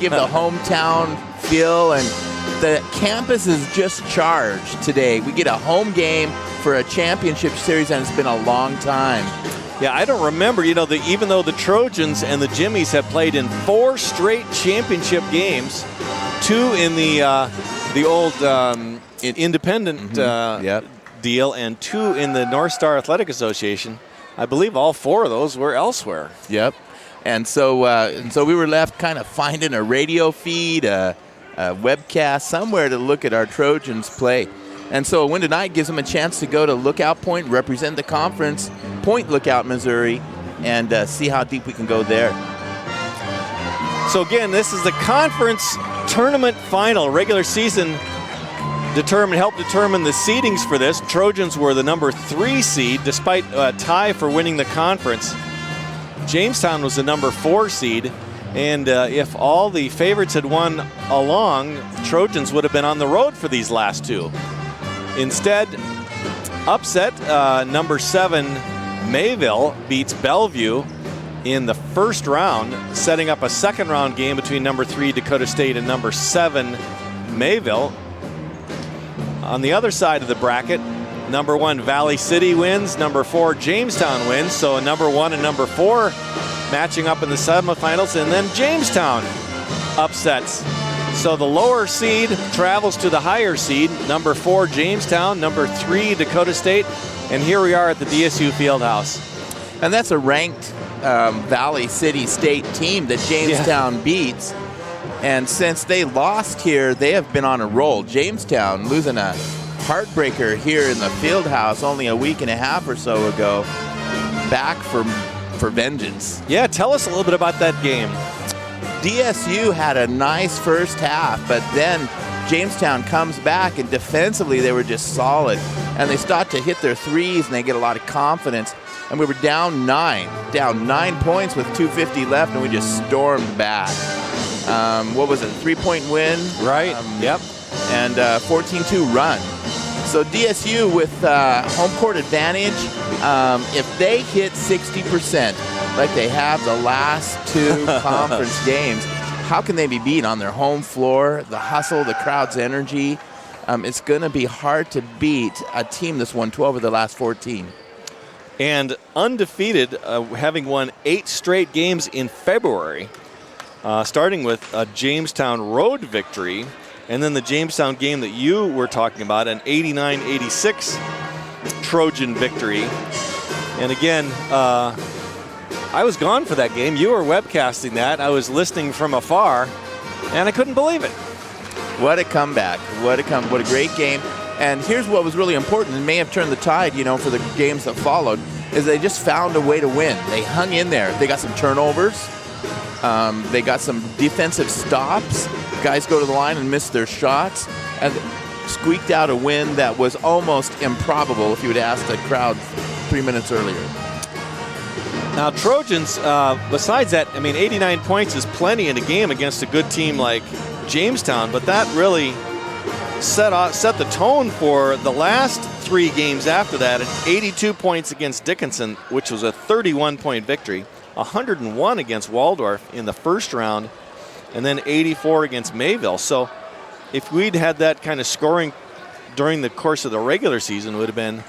give the hometown feel, and the campus is just charged today. We get a home game for a championship series, and it's been a long time. Yeah, I don't remember, even though the Trojans and the Jimmies have played in 4 straight championship games, 2 in the old independent deal and 2 in the North Star Athletic Association. I believe all 4 of those were elsewhere. Yep. And so we were left kind of finding a radio feed, a webcast, somewhere to look at our Trojans play. And so a win tonight gives them a chance to go to Lookout Point, represent the conference, Point Lookout, Missouri, and see how deep we can go there. So again, this is the conference tournament final. Regular season helped determine the seedings for this. Trojans were the number 3 seed, despite a tie for winning the conference. Jamestown was the number 4 seed. And if all the favorites had won along, Trojans would have been on the road for these last 2. Instead, upset, number 7 Mayville beats Bellevue in the first round, setting up a second round game between number 3 Dakota State and number 7 Mayville. On the other side of the bracket, number 1 Valley City wins, number 4 Jamestown wins, so number 1 and number 4 matching up in the semifinals, and then Jamestown upsets. So the lower seed travels to the higher seed, number 4 Jamestown, number 3 Dakota State, and here we are at the DSU Fieldhouse. And that's a ranked Valley City State team that Jamestown beats. And since they lost here, they have been on a roll. Jamestown losing a heartbreaker here in the Fieldhouse only a week and a half or so ago, back for vengeance. Yeah, tell us a little bit about that game. DSU had a nice first half, but then Jamestown comes back, and defensively they were just solid. And they start to hit their threes, and they get a lot of confidence. And we were down 9 points with 2:50 left, and we just stormed back. What was it, 3-point win? Right, yep. And 14-2 run. So DSU with home court advantage, if they hit 60%, like they have the last 2 conference games, how can they be beat on their home floor? The hustle, the crowd's energy. It's going to be hard to beat a team that's won 12 of the last 14. And undefeated, having won 8 straight games in February, starting with a Jamestown road victory, and then the Jamestown game that you were talking about, an 89-86 Trojan victory. And again, I was gone for that game. You were webcasting that. I was listening from afar, and I couldn't believe it. What a comeback. What a great game. And here's what was really important, and may have turned the tide, for the games that followed, is they just found a way to win. They hung in there. They got some turnovers. They got some defensive stops. Guys go to the line and miss their shots, and squeaked out a win that was almost improbable if you would ask the crowd 3 minutes earlier. Now, Trojans, besides that, 89 points is plenty in a game against a good team like Jamestown, but that really set the tone for the last 3 games after that. 82 points against Dickinson, which was a 31-point victory, 101 against Waldorf in the first round, and then 84 against Mayville. So if we'd had that kind of scoring during the course of the regular season, it would have been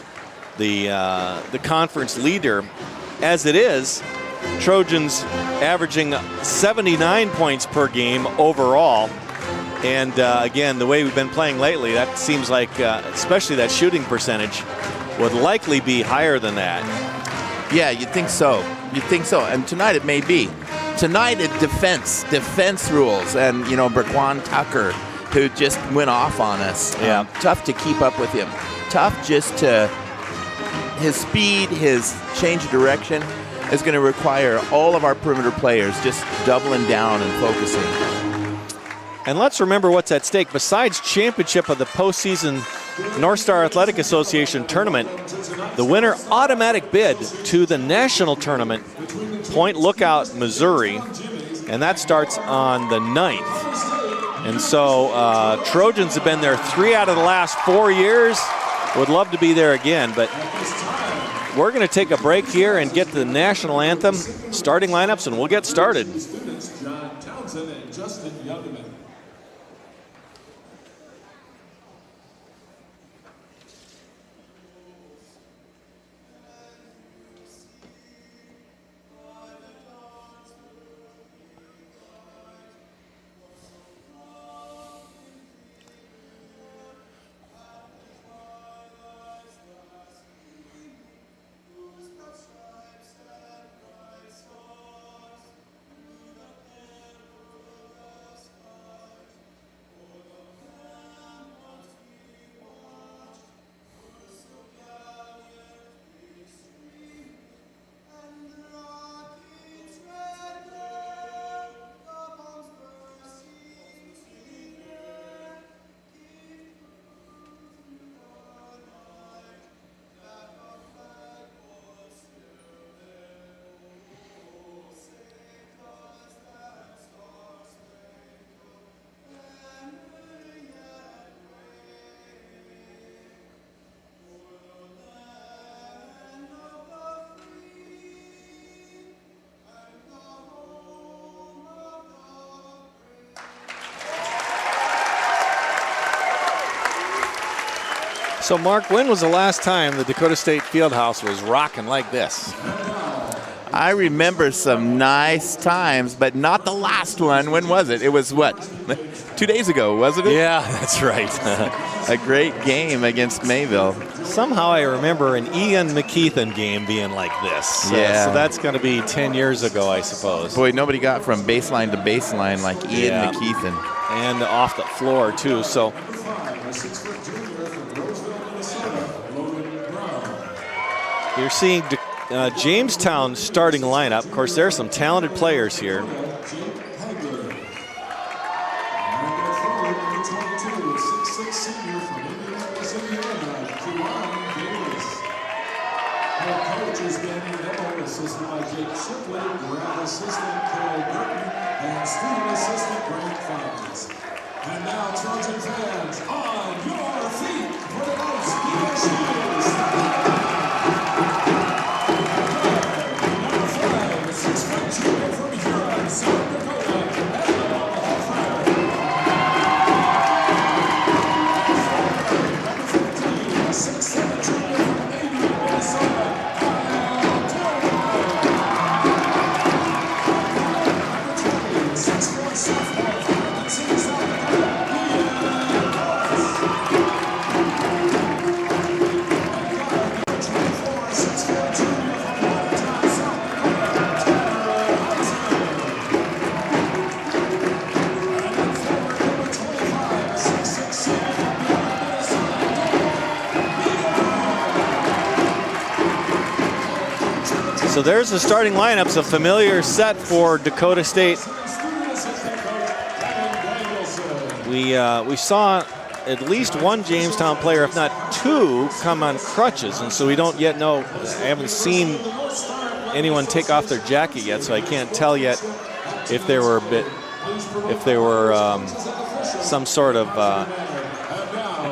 the conference leader. As it is, Trojans averaging 79 points per game overall. And again, the way we've been playing lately, that seems like, especially that shooting percentage, would likely be higher than that. Yeah, you'd think so. And tonight it may be. Tonight it defense rules. And, Braquan Tucker, who just went off on us. Yeah. Tough to keep up with him. Tough just to... His speed, his change of direction is going to require all of our perimeter players just doubling down and focusing. And let's remember what's at stake. Besides championship of the postseason North Star Athletic Association tournament, the winner automatic bid to the national tournament, Point Lookout, Missouri, and that starts on the 9th. And so Trojans have been there 3 out of the last 4 years. Would love to be there again, but we're going to take a break here and get to the national anthem, starting lineups, and we'll get started. Justin Youngman. So, Mark, when was the last time the Dakota State Fieldhouse was rocking like this? I remember some nice times, but not the last one. When was it? It was what? 2 days ago, wasn't it? Yeah, that's right. A great game against Mayville. Somehow I remember an Ian McKeithen game being like this. Yeah. So that's going to be 10 years ago, I suppose. Boy, nobody got from baseline to baseline like Ian McKeithen. And off the floor, too. So you're seeing Jamestown starting lineup. Of course, there are some talented players here. And now, Trojan fans, on your feet for the most USC Number 5, 6'2" from Huron, South Dakota, Number 15, 6'7" from Navy, Minnesota, Number 20, 6'4" sophomore from Rapid City, South Dakota. So there's the starting lineups, a familiar set for Dakota State. We saw at least one Jamestown player, if not two, come on crutches, and so we don't yet know. I haven't seen anyone take off their jacket yet, so I can't tell yet if there were some sort of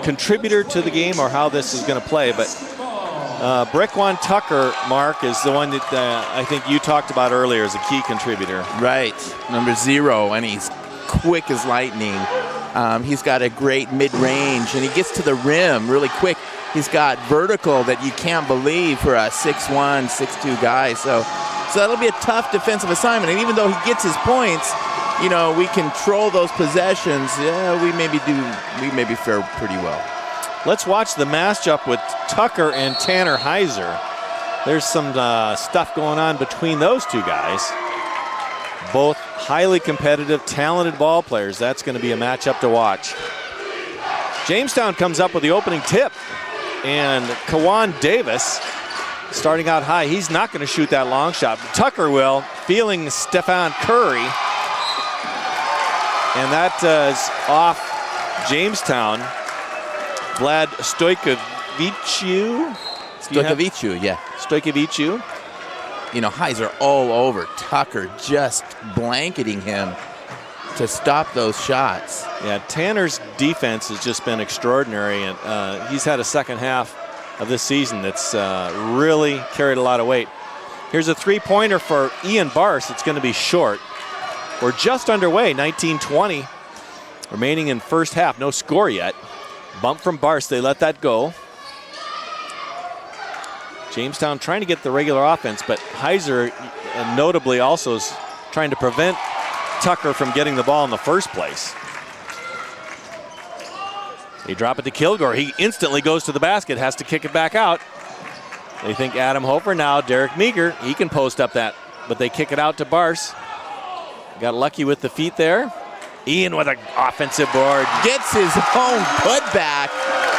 contributor to the game or how this is going to play. But Breckwan Tucker, Mark, is the one that I think you talked about earlier as a key contributor. Right, number 0, and he's quick as lightning. He's got a great mid-range, and he gets to the rim really quick. He's got vertical that you can't believe for a 6'1", 6'2" guy. So that'll be a tough defensive assignment. And even though he gets his points, you know, we control those possessions. Yeah, we maybe fare pretty well. Let's watch the matchup with Tucker and Tanner Heiser. There's some stuff going on between those two guys. Both highly competitive, talented ball players. That's going to be a matchup to watch. Jamestown comes up with the opening tip. And Kawan Davis starting out high. He's not going to shoot that long shot. Tucker will, feeling Stefan Curry. And that is off Jamestown. Vlad Stojkoviciu. Yeah. Stojkoviciu. You know, Heiser all over Tucker, just blanketing him to stop those shots. Yeah, Tanner's defense has just been extraordinary, and he's had a second half of this season that's really carried a lot of weight. Here's a three-pointer for Ian Barse. It's going to be short. We're just underway, 19-20. Remaining in first half, no score yet. Bump from Barst, they let that go. Jamestown trying to get the regular offense, but Heiser notably also is trying to prevent Tucker from getting the ball in the first place. They drop it to Kilgore. He instantly goes to the basket, has to kick it back out. They think Adam Hofer now. Derek Meager, he can post up that, but they kick it out to Bars. Got lucky with the feet there. Ian with an offensive board. Gets his own putback.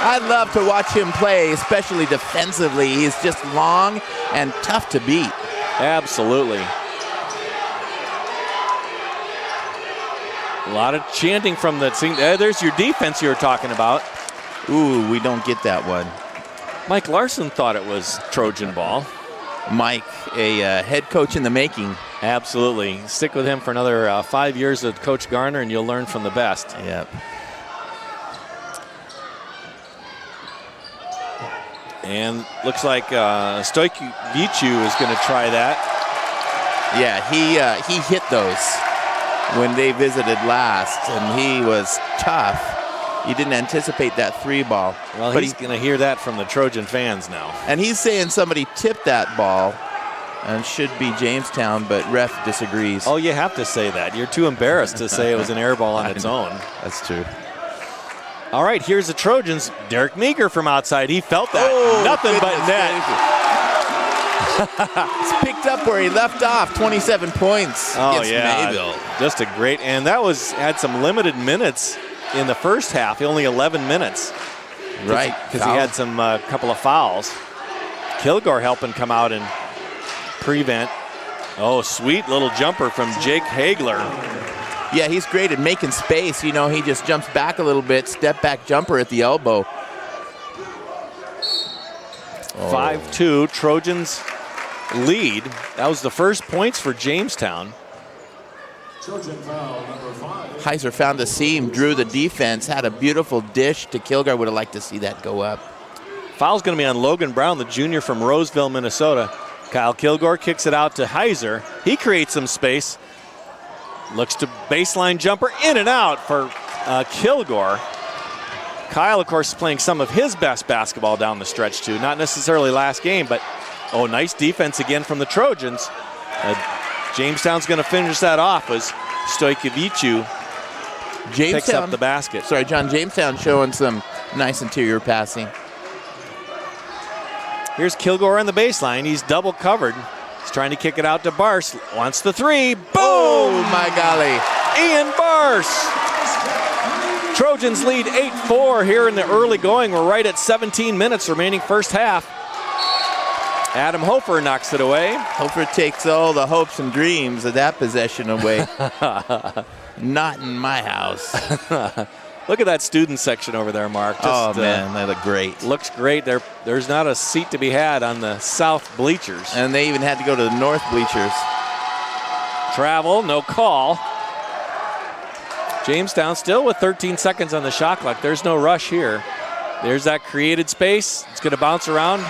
I love to watch him play, especially defensively. He's just long and tough to beat. Absolutely. A lot of chanting from the team. There's your defense you were talking about. Ooh, we don't get that one. Mike Larson thought it was Trojan ball. Mike, a head coach in the making. Absolutely. Stick with him for another 5 years with Coach Garner, and you'll learn from the best. Yep. And looks like Stojkovic is going to try that. Yeah, he hit those when they visited last, and he was tough. He didn't anticipate that 3 ball. Well, but he's going to hear that from the Trojan fans now. And he's saying somebody tipped that ball, and should be Jamestown, but ref disagrees. Oh, you have to say that. You're too embarrassed to say it was an air ball on its own. That's true. All right, here's the Trojans. Derek Meager from outside. He felt that. Nothing but net. It's picked up where he left off. 27 points. Oh, against yeah. Mayville. Just a great, and that had some limited minutes in the first half. Only 11 minutes. Right. Because he had some couple of fouls. Kilgore helping come out and prevent. Oh, sweet little jumper from Jake Hagler. Yeah, he's great at making space. You know, he just jumps back a little bit, step back jumper at the elbow. 5-2, Trojans lead. That was the first points for Jamestown. Trojan foul number 5. Heiser found the seam, drew the defense, had a beautiful dish to Kilgore. Would have liked to see that go up. Foul's going to be on Logan Brown, the junior from Roseville, Minnesota. Kyle Kilgore kicks it out to Heiser. He creates some space. Looks to baseline jumper, in and out for Kilgore. Kyle, of course, is playing some of his best basketball down the stretch, too. Not necessarily last game, but, nice defense again from the Trojans. Jamestown's going to finish that off as Stojkovic picks up the basket. Sorry, John, Jamestown showing some nice interior passing. Here's Kilgore on the baseline. He's double covered. He's trying to kick it out to Bars. Wants the 3. Boom! Oh, my golly. Ian Bars. Trojans lead 8-4 here in the early going. We're right at 17 minutes remaining first half. Adam Hofer knocks it away. Hofer takes all the hopes and dreams of that possession away. Not in my house. Look at that student section over there, Mark. Just, man, they look great. Looks great. There's not a seat to be had on the south bleachers. And they even had to go to the north bleachers. Travel, no call. Jamestown still with 13 seconds on the shot clock. There's no rush here. There's that created space. It's going to bounce around.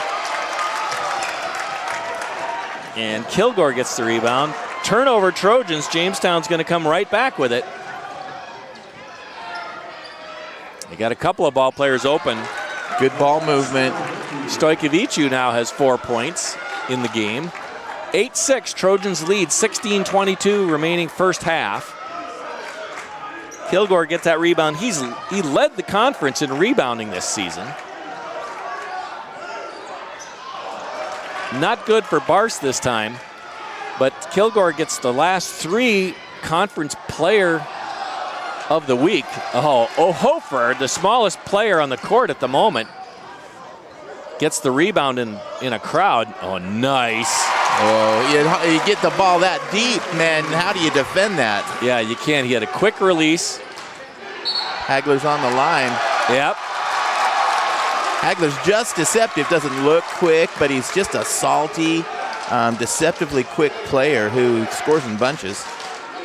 And Kilgore gets the rebound. Turnover Trojans. Jamestown's going to come right back with it. They got a couple of ball players open. Good ball movement. Stojkovic now has 4 points in the game. 8-6, Trojans lead, 16-22 remaining first half. Kilgore gets that rebound. He led the conference in rebounding this season. Not good for Bars this time, but Kilgore gets the last 3 conference player of the week. Hofer, the smallest player on the court at the moment, gets the rebound in a crowd. Oh, nice. Oh, you get the ball that deep, man. How do you defend that? Yeah, you can't. He had a quick release. Hagler's on the line. Yep. Hagler's just deceptive. Doesn't look quick, but he's just a salty, deceptively quick player who scores in bunches.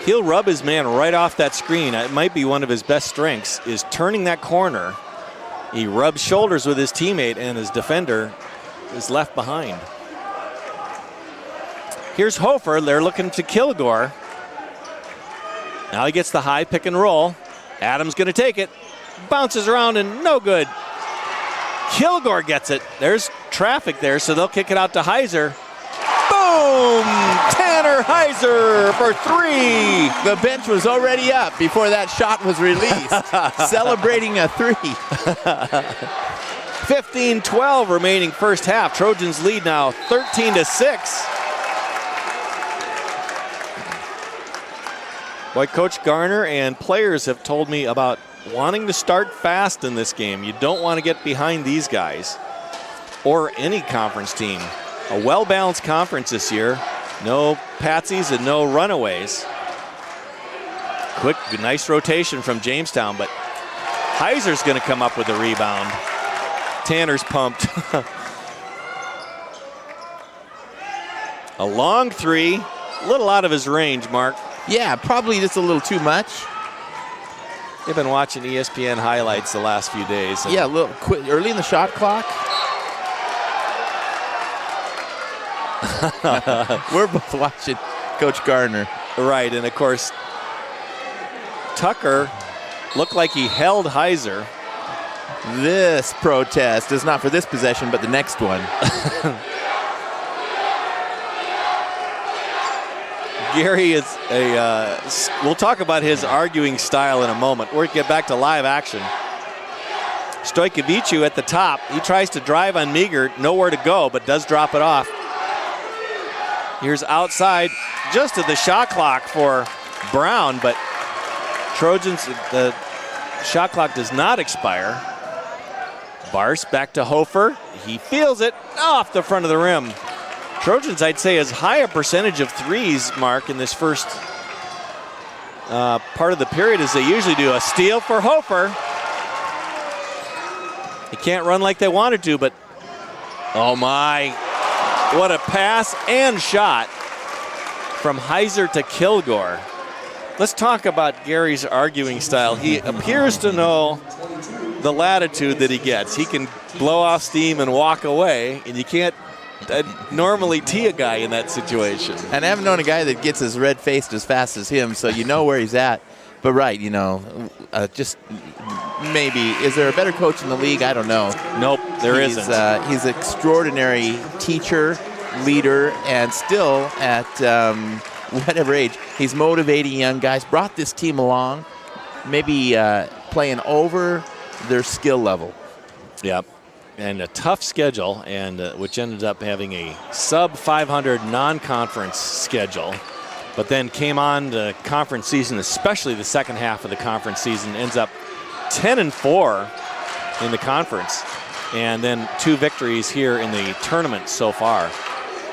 He'll rub his man right off that screen. It might be one of his best strengths, is turning that corner. He rubs shoulders with his teammate, and his defender is left behind. Here's Hofer. They're looking to Kilgore. Now he gets the high pick and roll. Adams going to take it. Bounces around and no good. Kilgore gets it. There's traffic there, so they'll kick it out to Heiser. Boom! Tanner Heiser for 3. The bench was already up before that shot was released. Celebrating a 3. 15-12 remaining first half. Trojans lead now 13-6. Boy, Coach Garner and players have told me about wanting to start fast in this game. You don't want to get behind these guys or any conference team. A well-balanced conference this year. No patsies and no runaways. Quick, nice rotation from Jamestown, but Heiser's going to come up with a rebound. Tanner's pumped. A long 3, a little out of his range, Mark. Yeah, probably just a little too much. They've been watching ESPN highlights the last few days. Yeah, a little quick, early in the shot clock. We're both watching Coach Garner. Right, and of course, Tucker looked like he held Heiser. This protest is not for this possession, but the next one. Gary is we'll talk about his arguing style in a moment. We'll get back to live action. Stojkovic at the top. He tries to drive on Meager, nowhere to go, but does drop it off. Here's outside, just at the shot clock for Brown, but Trojans, the shot clock does not expire. Bars back to Hofer. He feels it off the front of the rim. Trojans, I'd say, as high a percentage of threes, Mark, in this first part of the period as they usually do. A steal for Hofer. They can't run like they wanted to, but oh my, what a pass and shot from Heiser to Kilgore. Let's talk about Gary's arguing style. He appears to know the latitude that he gets. He can blow off steam and walk away, and you can't normally tee a guy in that situation. And I haven't known a guy that gets as red-faced as fast as him, so you know where he's at. But right, you know, just maybe. Is there a better coach in the league? I don't know. Nope, there isn't. He's an extraordinary teacher, leader, and still at whatever age, he's motivating young guys, brought this team along, maybe playing over their skill level. Yep. And a tough schedule, and which ended up having a sub-500 non-conference schedule, but then came on the conference season, especially the second half of the conference season, ends up 10-4 in the conference, and then 2 victories here in the tournament so far.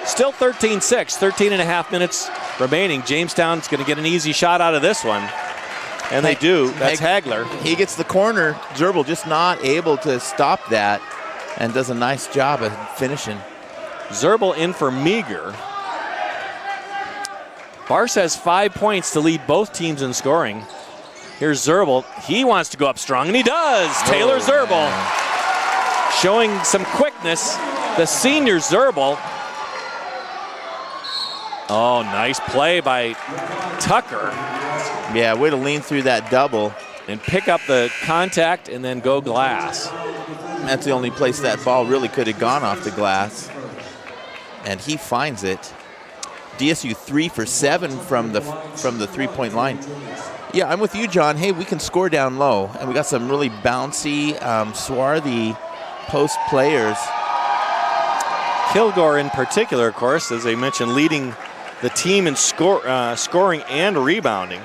Still 13-6, 13 and a half minutes remaining. Jamestown's going to get an easy shot out of this one. And they do. That's Hagler. He gets the corner. Zerbel just not able to stop that and does a nice job of finishing. Zerbel in for Meager. Bars has 5 points to lead both teams in scoring. Here's Zerbel. He wants to go up strong, and he does. Taylor Zerbel showing some quickness. The senior Zerbel. Oh, nice play by Tucker. Yeah, way to lean through that double. And pick up the contact and then go glass. That's the only place that ball really could have gone off the glass. And he finds it. DSU 3 for 7 from the three-point line. Yeah, I'm with you, John. Hey, we can score down low. And we got some really bouncy, swarthy post players. Kilgore in particular, of course, as I mentioned, leading the team in scoring and rebounding.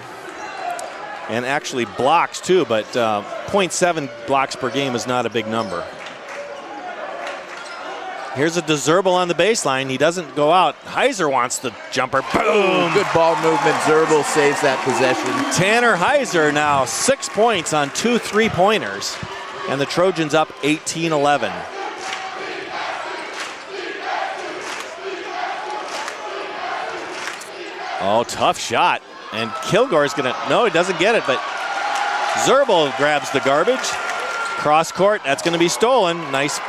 And actually blocks too, but 0.7 blocks per game is not a big number. Here's a Zerbel on the baseline. He doesn't go out. Heiser wants the jumper. Boom! Good ball movement. Zerbel saves that possession. Tanner Heiser now 6 points on 2 3-pointers. And the Trojans up 18-11. Oh, tough shot. And Kilgore's going to, no, he doesn't get it, but Zerbel grabs the garbage. Cross court, that's going to be stolen. Nice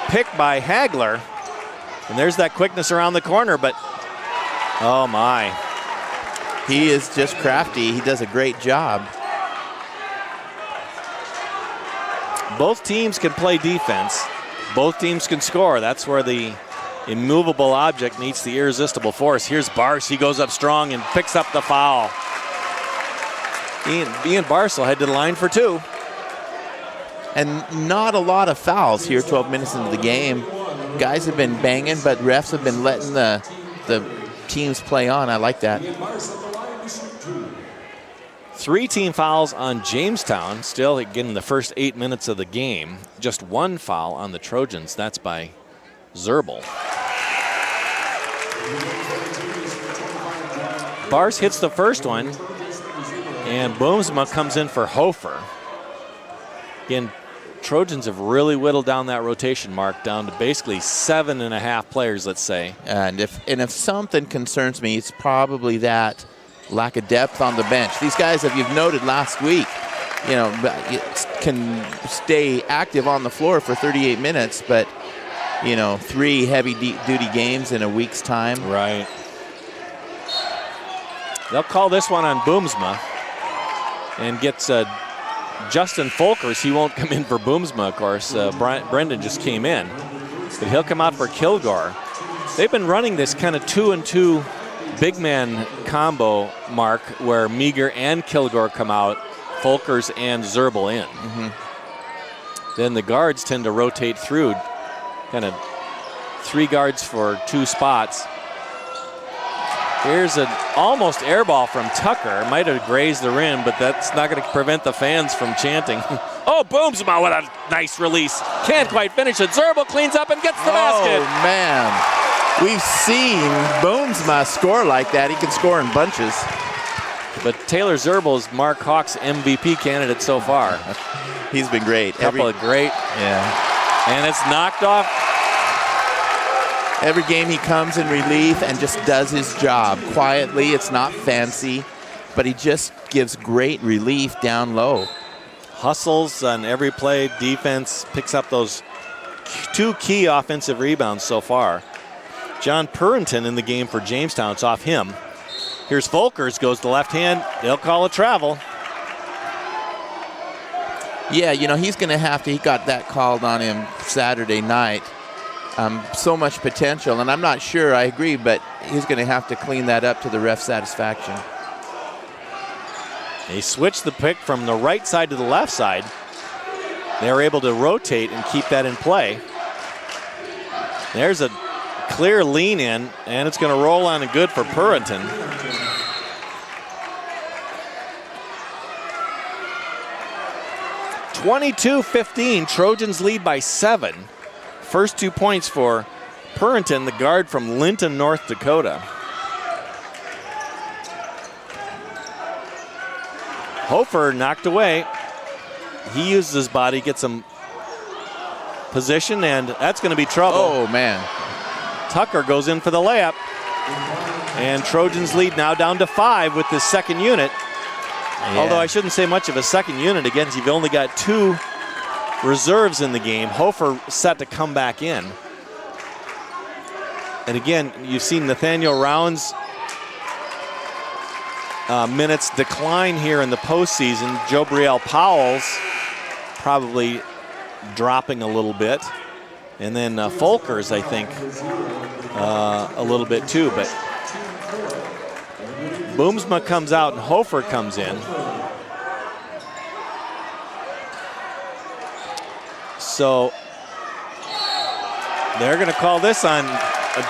pick by Hagler. And there's that quickness around the corner, but oh my. He is just crafty. He does a great job. Both teams can play defense. Both teams can score. That's where the immovable object meets the irresistible force. Here's Barce. He goes up strong and picks up the foul. Ian Barce will head to the line for 2. And not a lot of fouls here 12 minutes into the game. Guys have been banging, but refs have been letting the teams play on. I like that. 3 team fouls on Jamestown, still again in the first 8 minutes of the game. Just 1 foul on the Trojans. That's by Zerbel. Barce hits the first one, and Boomsma comes in for Hofer. Again, Trojans have really whittled down that rotation mark down to basically 7.5 players, let's say. And if something concerns me, it's probably that lack of depth on the bench. These guys, if you've noted last week, can stay active on the floor for 38 minutes, but 3 heavy-duty games in a week's time. Right. They'll call this one on Boomsma and gets Justin Folkers. He won't come in for Boomsma, of course. Brendan just came in, but he'll come out for Kilgore. They've been running this kind of 2-and-2 big man combo, Mark, where Meager and Kilgore come out, Folkers and Zerbel in. Then the guards tend to rotate through, kind of 3 guards for 2 spots. Here's an almost air ball from Tucker. Might have grazed the rim, but that's not going to prevent the fans from chanting. Oh, Boomsma, what a nice release. Can't quite finish it. Zerbel cleans up and gets the basket. Oh, man. We've seen Boomsma score like that. He can score in bunches. But Taylor Zerbel is Mark Hawk's MVP candidate so far. He's been great. Couple of great. Yeah. And it's knocked off. Every game he comes in relief and just does his job quietly. It's not fancy, but he just gives great relief down low. Hustles on every play. Defense picks up those 2 key offensive rebounds so far. John Purrington in the game for Jamestown. It's off him. Here's Folkers, goes to left hand. They'll call a travel. Yeah, he's going to have to. He got that called on him Saturday night. So much potential, and I'm not sure I agree, but he's going to have to clean that up to the ref's satisfaction. They switched the pick from the right side to the left side. They were able to rotate and keep that in play. There's a clear lean in, and it's going to roll on and good for Purrington. (22-15), Trojans lead by 7. First 2 points for Purrington, the guard from Linton, North Dakota. Hofer knocked away. He uses his body, gets some position, and that's going to be trouble. Oh, man. Tucker goes in for the layup. And Trojans lead now down to 5 with this second unit. Yeah. Although I shouldn't say much of a second unit. Again, you've only got 2 reserves in the game. Hofer set to come back in. And again, you've seen Nathaniel Rounds' minutes decline here in the postseason. Jobriel Powell's probably dropping a little bit. And then Folkers, I think, a little bit too. But Boomsma comes out and Hofer comes in. So they're going to call this on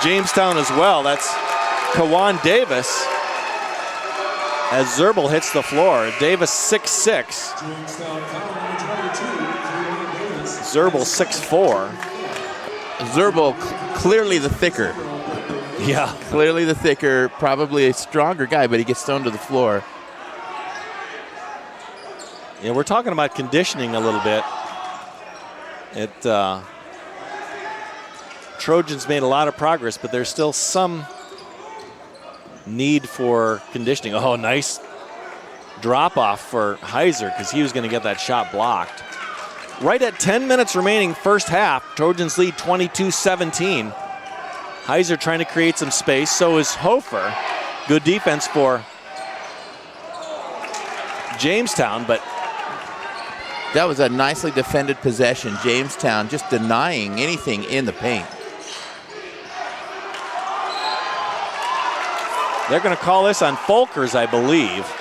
Jamestown as well. That's Kawan Davis as Zerbel hits the floor. Davis 6'6". Zerbel 6'4". Zerbel clearly the thicker. Yeah. Clearly the thicker, probably a stronger guy, but he gets thrown to the floor. Yeah, we're talking about conditioning a little bit. Trojans made a lot of progress, but there's still some need for conditioning. Oh, nice drop off for Heiser because he was going to get that shot blocked. Right at 10 minutes remaining first half, Trojans lead 22-17. Heiser trying to create some space, so is Hofer. Good defense for Jamestown, but that was a nicely defended possession. Jamestown just denying anything in the paint. they're going to call this on Folkers, I believe.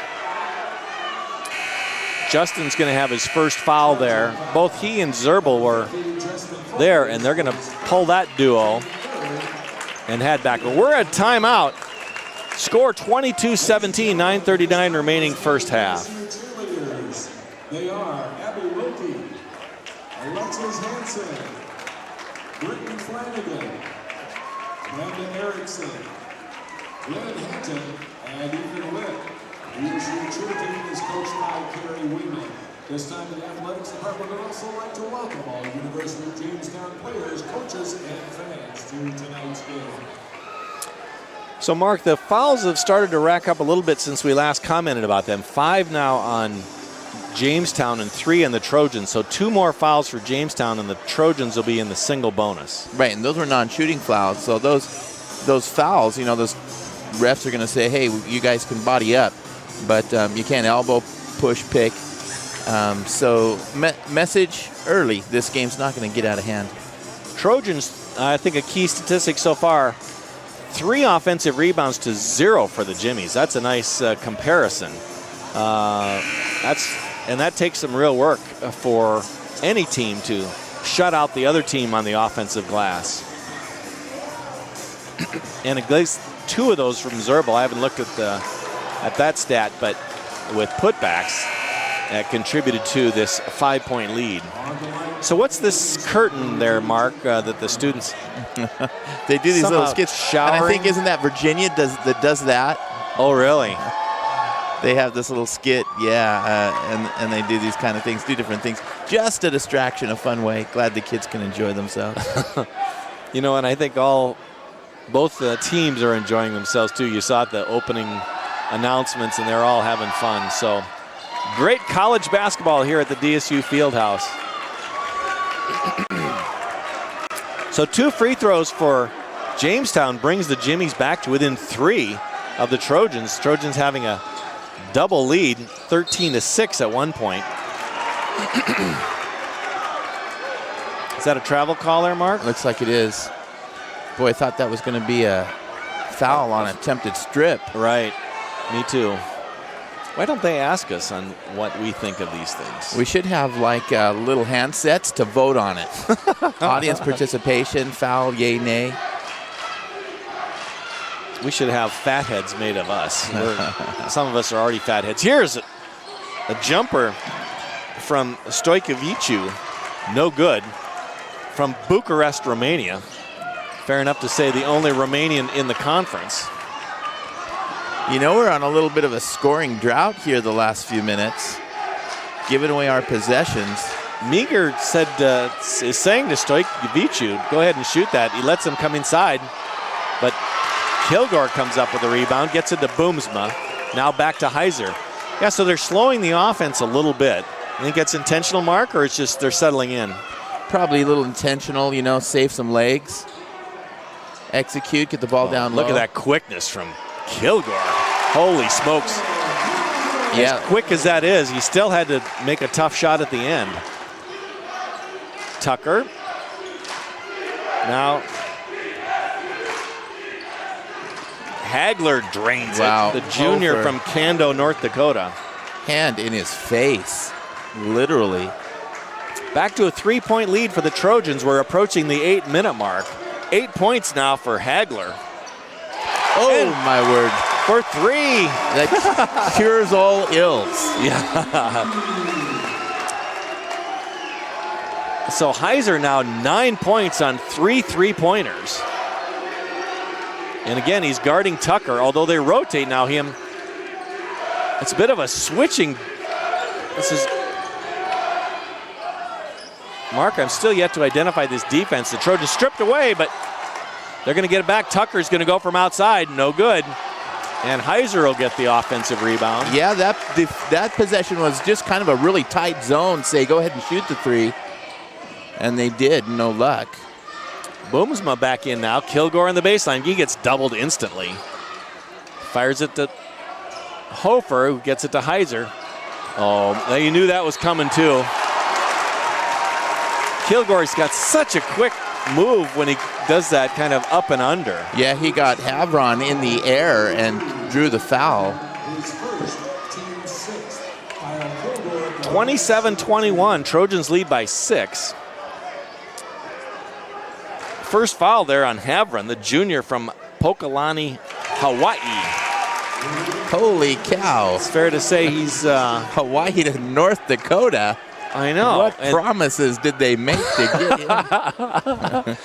Justin's going to have his first foul there. Both he and Zerbel were there, and they're going to pull that duo and head back. But we're at timeout. Score 22-17, 9:39 remaining first half. They are Abby Wilkie, Alexis Hansen, Brittany Flanagan, Brandon Erickson, Glenn Hinton, and Ethan Witt. The USU cheerleading is coached by Carrie Wingman. This time the athletics department would also like to welcome all University of Jamestown players, coaches, and fans to tonight's game. So, Mark, the fouls have started to rack up a little bit since we last commented about them. 5 now on Jamestown and 3 on the Trojans. So 2 more fouls for Jamestown, and the Trojans will be in the single bonus. Right, and those were non-shooting fouls. So those fouls, you know, those refs are going to say, hey, you guys can body up, but you can't elbow, push, pick. So message early, this game's not going to get out of hand. Trojans, I think a key statistic so far, 3 offensive rebounds to 0 for the Jimmies. That's a nice comparison. And that takes some real work for any team to shut out the other team on the offensive glass. And at least 2 of those from Zerbel. I haven't looked at that stat, but with putbacks, that contributed to this 5-point lead. So what's this curtain there, Mark, that the students they do these little skits. Showering? And I think, isn't that Virginia that does that? Oh, really? They have this little skit, and they do these kind of things, do different things. Just a distraction, a fun way. Glad the kids can enjoy themselves. You know, and I think both the teams are enjoying themselves too. You saw at the opening announcements, and they're all having fun. So great college basketball here at the DSU Fieldhouse. So 2 free throws for Jamestown brings the Jimmies back to within 3 of the Trojans. Trojans having a double lead, 13-6 at one point. Is that a travel call there, Mark? Looks like it is. Boy, I thought that was going to be a foul on attempted strip. Right, me too. Why don't they ask us on what we think of these things? We should have like little handsets to vote on it. Audience participation, foul, yay, nay. We should have fatheads made of us. Some of us are already fatheads. Here's a jumper from Stojkoviciu, no good, from Bucharest, Romania. Fair enough to say the only Romanian in the conference. You know, we're on a little bit of a scoring drought here the last few minutes, giving away our possessions. Meager is saying to Stojkoviciu, go ahead and shoot that. He lets him come inside, but Kilgore comes up with a rebound, gets it to Boomsma. Now back to Heiser. Yeah, so they're slowing the offense a little bit. You think that's intentional, Mark, or it's just they're settling in? Probably a little intentional, you know, save some legs. Execute, get the ball down low. Look at that quickness from Kilgore. Holy smokes. Yeah. As quick as that is, he still had to make a tough shot at the end. Tucker. Now Hagler drains it. The junior from Cando, North Dakota. Hand in his face, literally. Back to a 3-point lead for the Trojans. We're approaching the 8-minute mark. 8 points now for Hagler. Oh, and my word. For 3. That cures all ills. Yeah. So Heiser now 9 points on 3 3-pointers. And again, he's guarding Tucker, although they rotate now him. It's a bit of a switching. This is Mark, I'm still yet to identify this defense. The Trojans stripped away, but they're going to get it back. Tucker's going to go from outside. No good. And Heiser will get the offensive rebound. Yeah, that possession was just kind of a really tight zone. Say, go ahead and shoot the 3. And they did. No luck. Boomsma back in now. Kilgore on the baseline. He gets doubled instantly. Fires it to Hofer, who gets it to Heiser. Oh, you knew that was coming too. Kilgore's got such a quick move when he does that kind of up and under. Yeah, he got Havron in the air and drew the foul. 27-21, Trojans lead by 6. First foul there on Havron, the junior from Pokalani, Hawaii. Holy cow. It's fair to say he's... Hawaii to North Dakota. I know. What promises did they make to get him?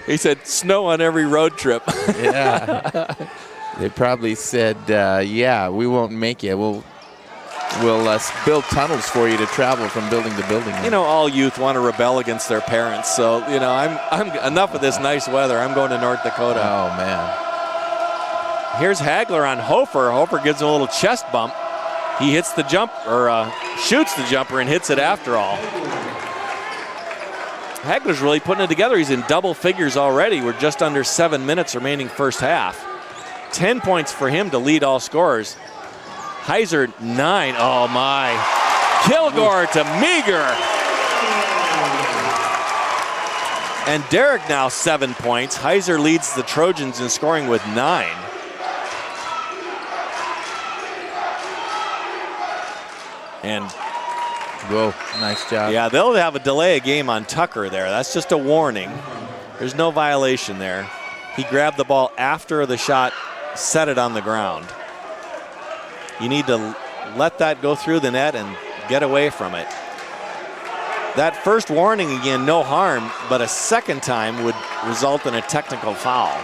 He said, snow on every road trip. Yeah. They probably said, yeah, we won't make you. We'll build tunnels for you to travel from building to building. You know, all youth want to rebel against their parents. So, you know, I'm enough of this nice weather. I'm going to North Dakota. Oh, man. Here's Hagler on Hofer. Hofer gives him a little chest bump. He hits the jump, or shoots the jumper and hits it after all. Hagler's really putting it together. He's in double figures already. We're just under 7 minutes remaining first half. 10 points for him to lead all scorers. Heiser, 9. Oh, my. Kilgore to Meager. And Derek now 7 points. Heiser leads the Trojans in scoring with 9. And whoa, nice job. Yeah, they'll have a delay of game on Tucker there. That's just a warning. There's no violation there. He grabbed the ball after the shot, set it on the ground. You need to let that go through the net and get away from it. That first warning, again, no harm, but a second time would result in a technical foul.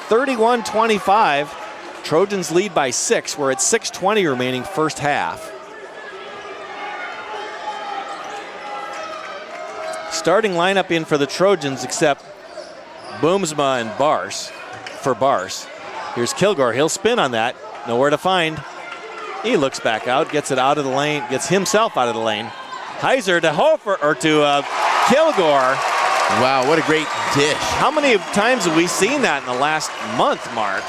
31-25. Trojans lead by 6. We're at 6:20 remaining first half. Starting lineup in for the Trojans except Boomsma and Bars for Bars. Here's Kilgore. He'll spin on that. Nowhere to find. He looks back out, gets it out of the lane, gets himself out of the lane. Heiser to Hofer, or to Kilgore. Wow, what a great dish. How many times have we seen that in the last month, Mark?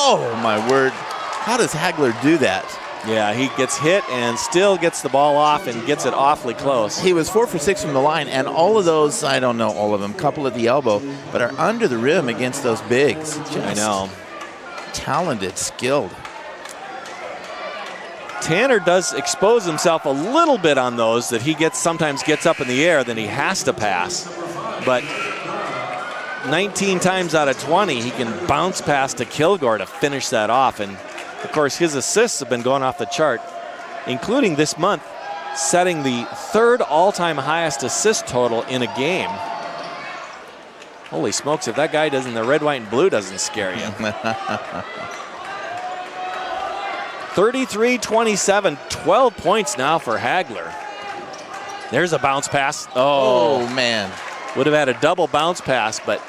Oh, my word. How does Hagler do that? Yeah, he gets hit and still gets the ball off and gets it awfully close. He was 4 for 6 from the line, and all of those, I don't know all of them, couple at the elbow, but are under the rim against those bigs. Just I know. Talented, skilled. Tanner does expose himself a little bit on those that he sometimes gets up in the air, then he has to pass. But 19 times out of 20, he can bounce past to Kilgore to finish that off. And of course, his assists have been going off the chart, including this month, setting the 3rd all-time highest assist total in a game. Holy smokes, if that guy doesn't, the red, white, and blue doesn't scare you. 33-27, 12 points now for Hagler. There's a bounce pass. Oh, man. Would have had a double bounce pass, but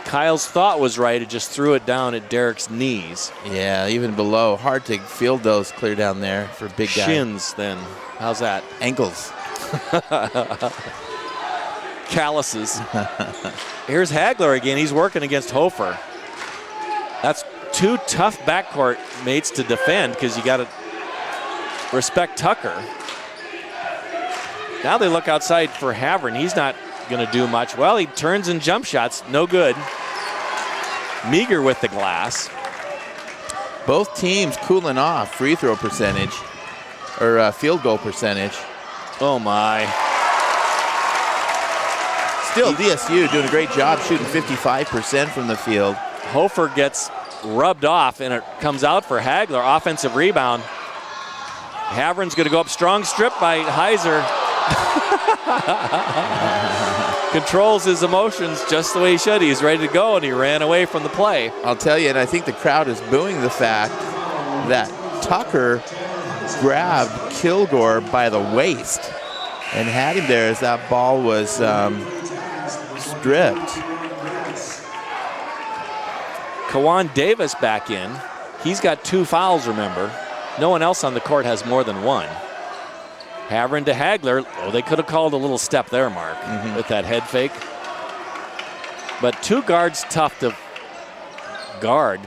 Kyle's thought was right. It just threw it down at Derek's knees. Yeah, even below. Hard to field those clear down there for big guys. Shins, then. How's that? Ankles. Calluses. Here's Hagler again. He's working against Hofer. That's 2 tough backcourt mates to defend because you got to respect Tucker. Now they look outside for Havron. He's not going to do much. Well, he turns and jump shots. No good. Meager with the glass. Both teams cooling off free throw percentage, or field goal percentage. Oh, my. Still, DSU doing a great job shooting 55% from the field. Hofer gets rubbed off, and it comes out for Hagler. Offensive rebound. Havron's going to go up strong, strip by Heiser. Controls his emotions just the way he should. He's ready to go, and he ran away from the play. I'll tell you, and I think the crowd is booing the fact that Tucker grabbed Kilgore by the waist and had him there as that ball was stripped. Kawan Davis back in. He's got 2 fouls, remember. No one else on the court has more than 1. Havron to Hagler. Oh, they could have called a little step there, Mark, with that head fake. But 2 guards tough to guard.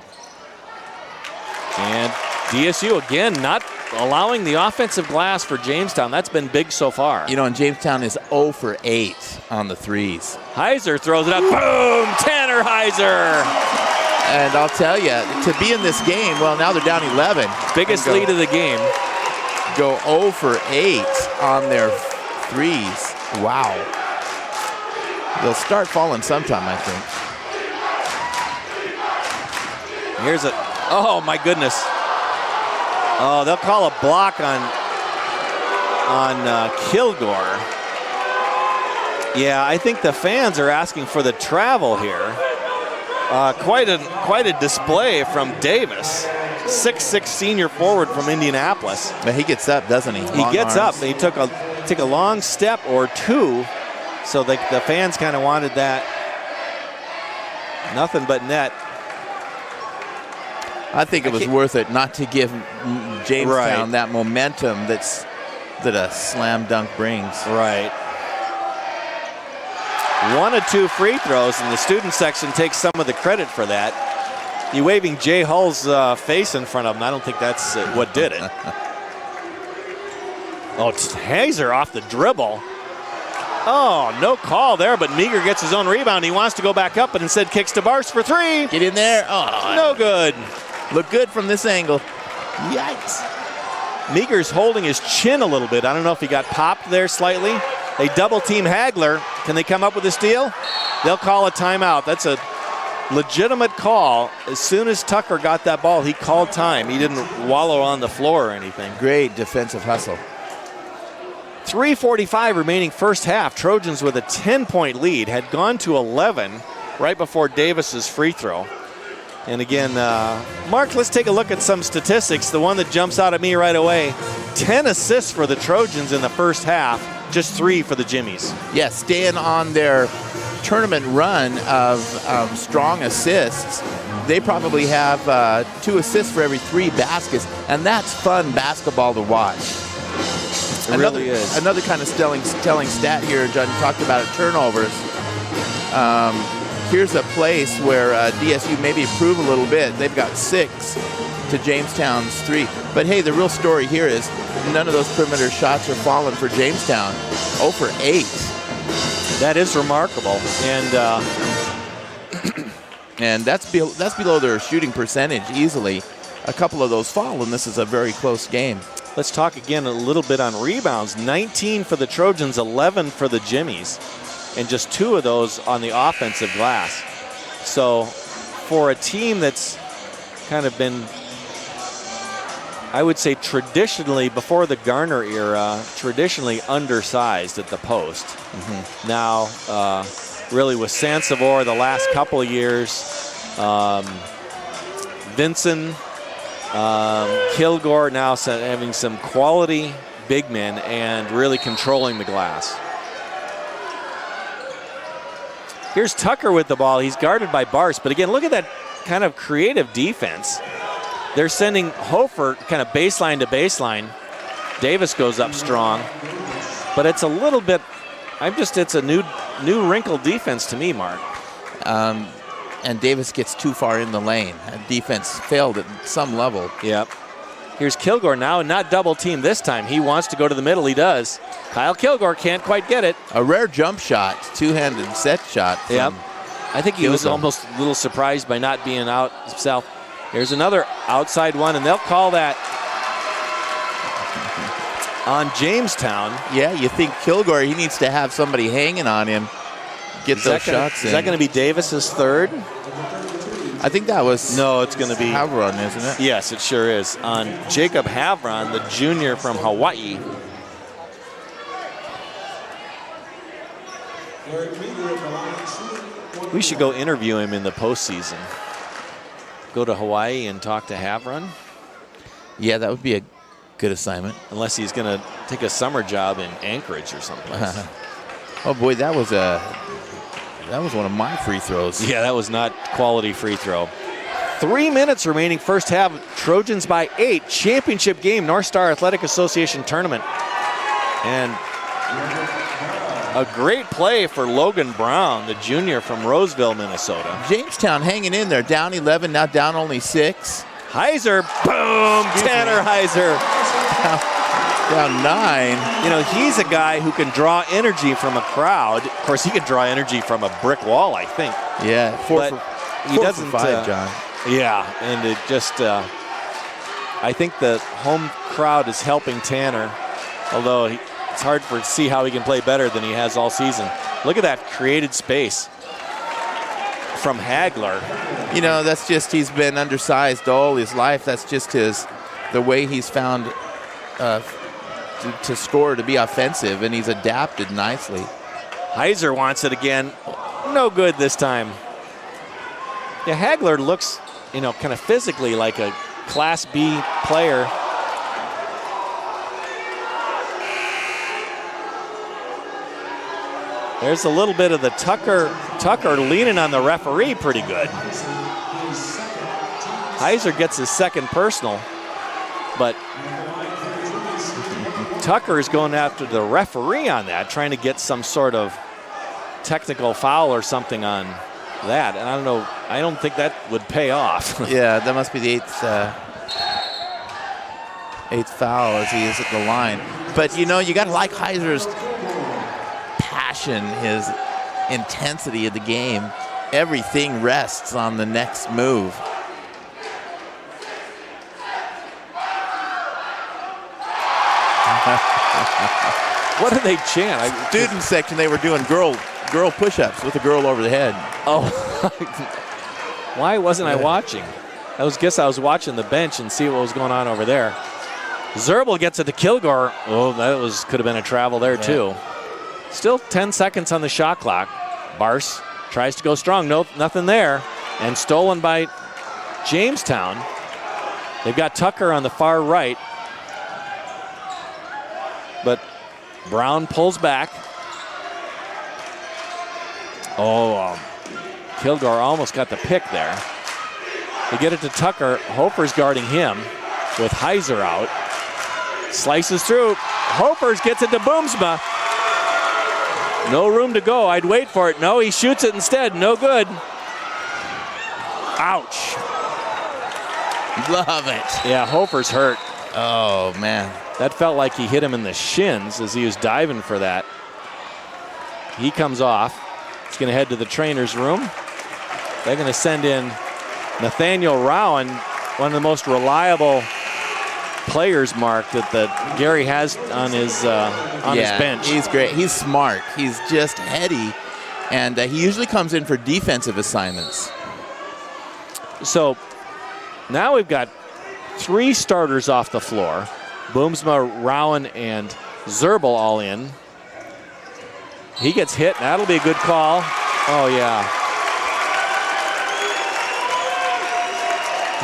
DSU, again, not allowing the offensive glass for Jamestown. That's been big so far. You know, and Jamestown is 0 for 8 on the threes. Heiser throws it up. Boom! Tanner Heiser. And I'll tell you, to be in this game, well, now they're down 11. Biggest lead of the game. Go 0 for 8 on their threes. Wow. They'll start falling sometime, I think. Here's a, oh my goodness. Oh, they'll call a block on Kilgore. Yeah, I think the fans are asking for the travel here. Quite a display from Davis. 6'6" senior forward from Indianapolis. But he gets up, doesn't he? He gets up. He took a long step or two. So the fans kind of wanted that. Nothing but net. I think it was worth it not to give Jamestown that momentum that a slam dunk brings. Right. 1 of 2 free throws, and the student section takes some of the credit for that. You waving Jay Hull's face in front of him. I don't think that's what did it. Oh, it's Heiser off the dribble. Oh, no call there, but Meager gets his own rebound. He wants to go back up, but instead kicks to Bars for 3. Get in there. Oh, no good. Look good from this angle. Yikes. Meager's holding his chin a little bit. I don't know if he got popped there slightly. They double team Hagler. Can they come up with a steal? They'll call a timeout. That's a legitimate call. As soon as Tucker got that ball, he called time. He didn't wallow on the floor or anything. Great defensive hustle. 3:45 remaining first half. Trojans with a 10-point lead had gone to 11 right before Davis's free throw. And again, Mark, let's take a look at some statistics. The one that jumps out at me right away, 10 assists for the Trojans in the first half, just 3 for the Jimmies. Yes, staying on their tournament run of strong assists. They probably have 2 assists for every 3 baskets, and that's fun basketball to watch. It really is. Another kind of telling stat here, John talked about it, turnovers. Here's a place where DSU maybe improved a little bit. They've got 6 to Jamestown's 3. But hey, the real story here is none of those perimeter shots are falling for Jamestown. 0 for 8. That is remarkable. And that's below their shooting percentage easily. A couple of those fall, and this is a very close game. Let's talk again a little bit on rebounds. 19 for the Trojans, 11 for the Jimmies, and just 2 of those on the offensive glass. So for a team that's kind of been, I would say traditionally, before the Garner era, traditionally undersized at the post. Mm-hmm. Now, really with Sansevore the last couple of years, Vinson, Kilgore now having some quality big men and really controlling the glass. Here's Tucker with the ball. He's guarded by Bars, but again, look at that kind of creative defense. They're sending Hofer kind of baseline to baseline. Davis goes up strong, but it's a little bit, it's a new wrinkled defense to me, Mark. And Davis gets too far in the lane. Defense failed at some level. Yep. Here's Kilgore now, and not double team this time. He wants to go to the middle. He does. Kyle Kilgore can't quite get it. A rare jump shot, two-handed set shot. Yep. I think he was almost a little surprised by not being out himself. Here's another outside one, and they'll call that on Jamestown. Yeah, you think Kilgore, he needs to have somebody hanging on him. Get those shots in. Is that going to be Davis's third? I think that was... No, it's going to be... Havron, isn't it? Yes, it sure is. On Jacob Havron, the junior from Hawaii. We should go interview him in the postseason. Go to Hawaii and talk to Havron. Yeah, that would be a good assignment. Unless he's going to take a summer job in Anchorage or someplace. Oh, boy, that was one of my free throws. Yeah, that was not quality free throw. 3 minutes remaining first half. Trojans by 8. Championship game, North Star Athletic Association tournament. And a great play for Logan Brown, the junior from Roseville, Minnesota. Jamestown hanging in there, down 11, now down only 6. Heiser, boom, Tanner Heiser. Down 9. You know, he's a guy who can draw energy from a crowd. Of course, he can draw energy from a brick wall, I think. Yeah, He doesn't. 5, John. Yeah, and it just, I think the home crowd is helping Tanner, although it's hard to see how he can play better than he has all season. Look at that created space from Hagler. You know, that's just, he's been undersized all his life. That's just the way he's found to score, to be offensive, and he's adapted nicely. Heiser wants it again. No good this time. Yeah, Hagler looks, you know, kind of physically like a Class B player. There's a little bit of the Tucker leaning on the referee pretty good. Heiser gets his second personal, but Tucker is going after the referee on that, trying to get some sort of technical foul or something on that. And I don't know, I don't think that would pay off. Yeah, that must be the eighth foul as he is at the line. But, you know, you got to like Heiser's passion, his intensity of the game. Everything rests on the next move. What did they chant? Student section, they were doing girl push-ups with a girl over the head. Oh, why wasn't I watching? I guess I was watching the bench and see what was going on over there. Zerbel gets it to Kilgore. Oh, that could have been a travel there too. Still 10 seconds on the shot clock. Barce tries to go strong. No, nothing there. And stolen by Jamestown. They've got Tucker on the far right. But Brown pulls back. Oh, Kilgore almost got the pick there. They get it to Tucker. Hofer's guarding him with Heiser out. Slices through. Hofers gets it to Boomsma. No room to go. I'd wait for it. No, he shoots it instead. No good. Ouch. Love it. Yeah, Hofer's hurt. Oh, man. That felt like he hit him in the shins as he was diving for that. He comes off. He's going to head to the trainer's room. They're going to send in Nathaniel Rowan, one of the most reliable players, Mark, that Gary has on his bench. He's great. He's smart. He's just heady, and he usually comes in for defensive assignments. So now we've got 3 starters off the floor. Boomsma, Rowan, and Zerbel all in. He gets hit. That'll be a good call. Oh, yeah.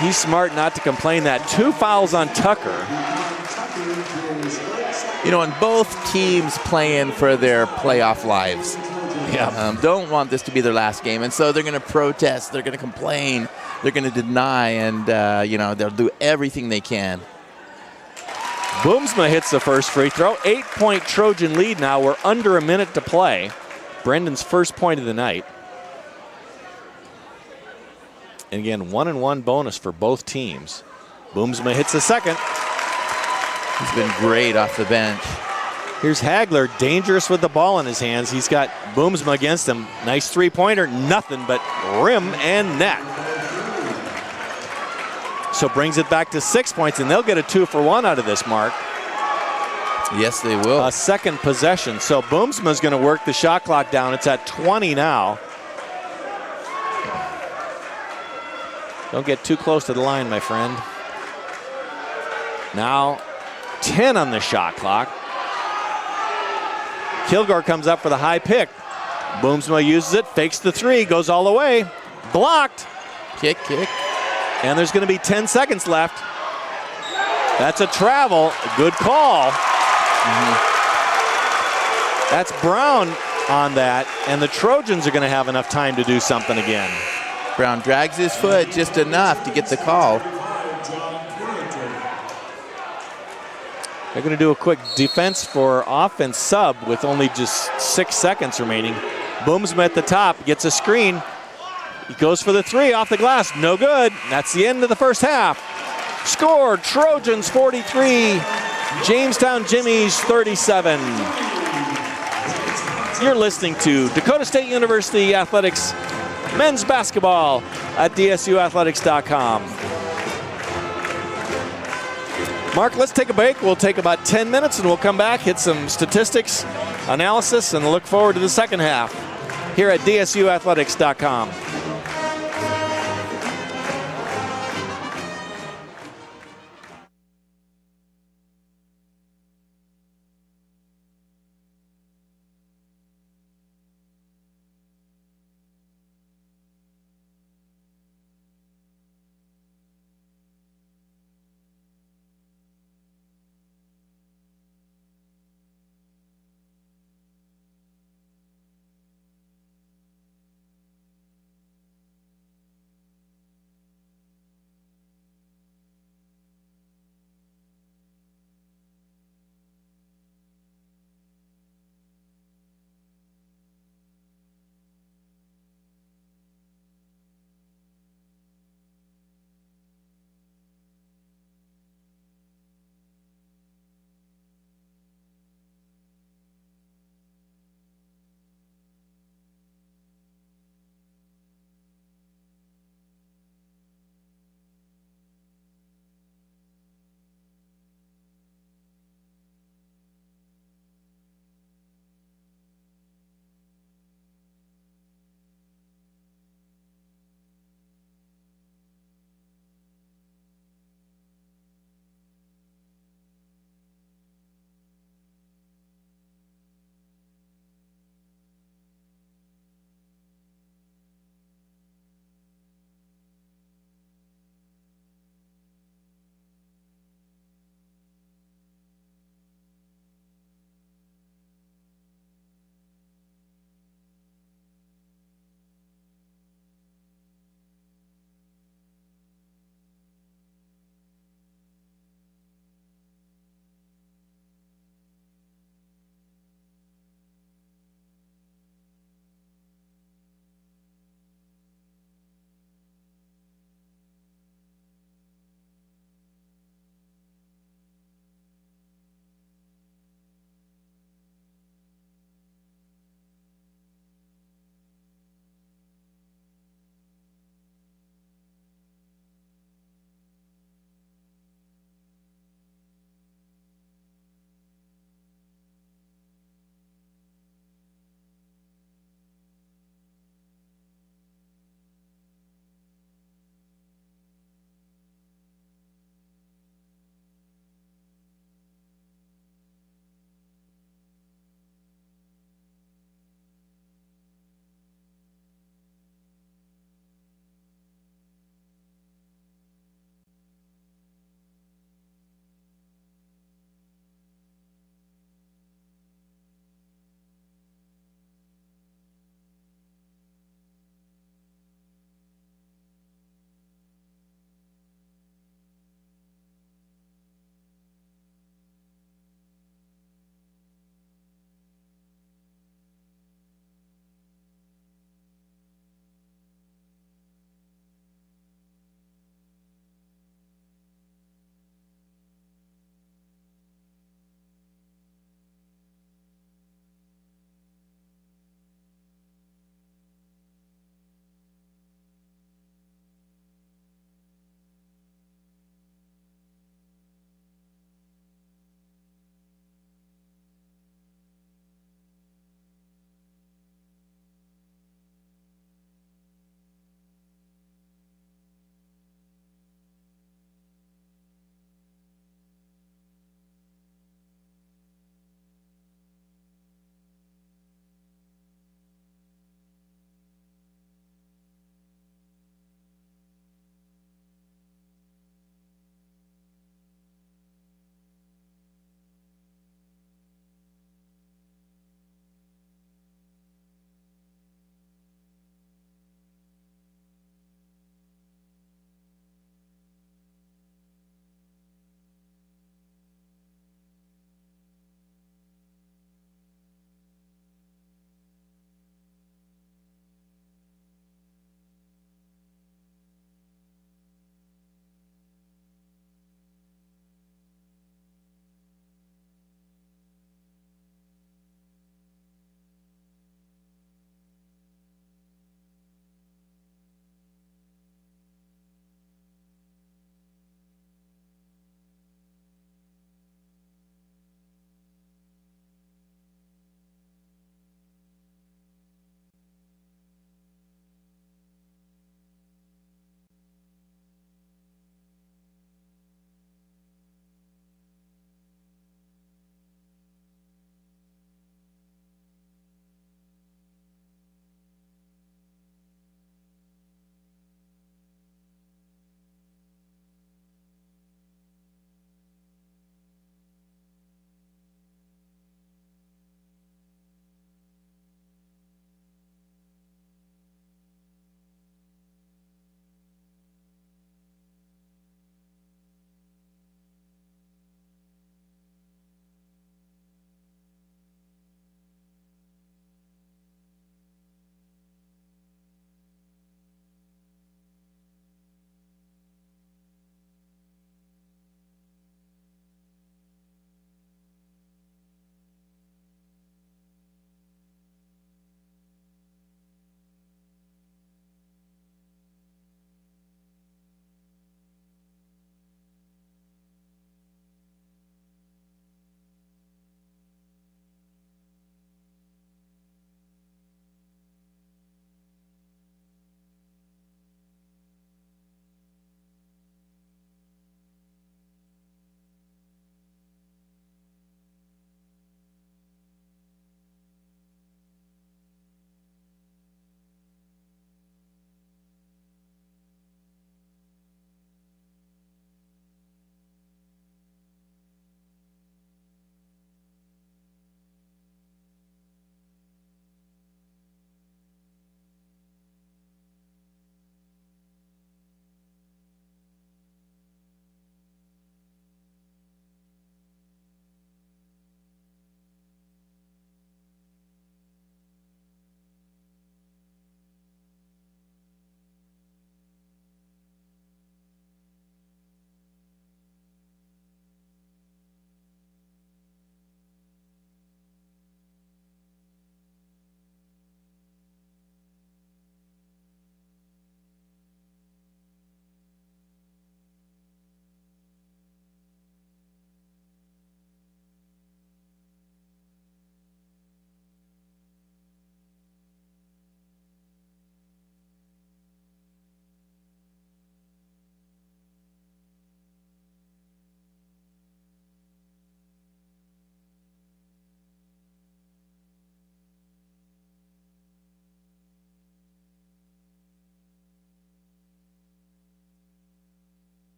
He's smart not to complain that. 2 fouls on Tucker. You know, and both teams playing for their playoff lives. Yeah. Don't want this to be their last game, and so they're going to protest. They're going to complain. They're going to deny, and, you know, they'll do everything they can. Boomsma hits the first free throw. 8-point Trojan lead now. We're under a minute to play. Brendan's first point of the night. And again, 1-and-1 bonus for both teams. Boomsma hits the second. He's been great off the bench. Here's Hagler, dangerous with the ball in his hands. He's got Boomsma against him. Nice three-pointer, nothing but rim and net. So brings it back to 6 points, and they'll get a 2-for-1 out of this, Mark. Yes, they will. A second possession. So Boomsma's going to work the shot clock down. It's at 20 now. Don't get too close to the line, my friend. Now 10 on the shot clock. Kilgore comes up for the high pick. Boomsma uses it, fakes the 3, goes all the way. Blocked. Kick. And there's going to be 10 seconds left. That's a travel. Good call. That's Brown on that, and the Trojans are going to have enough time to do something again. Brown drags his foot just enough to get the call. They're going to do a quick defense for offense sub with only just 6 seconds remaining. Boomsma at the top, gets a screen. He goes for the 3 off the glass, no good. That's the end of the first half. Score, Trojans 43, Jamestown Jimmies 37. You're listening to Dakota State University Athletics men's basketball at dsuathletics.com. Mark, let's take a break. We'll take about 10 minutes and we'll come back, hit some statistics, analysis, and look forward to the second half here at dsuathletics.com.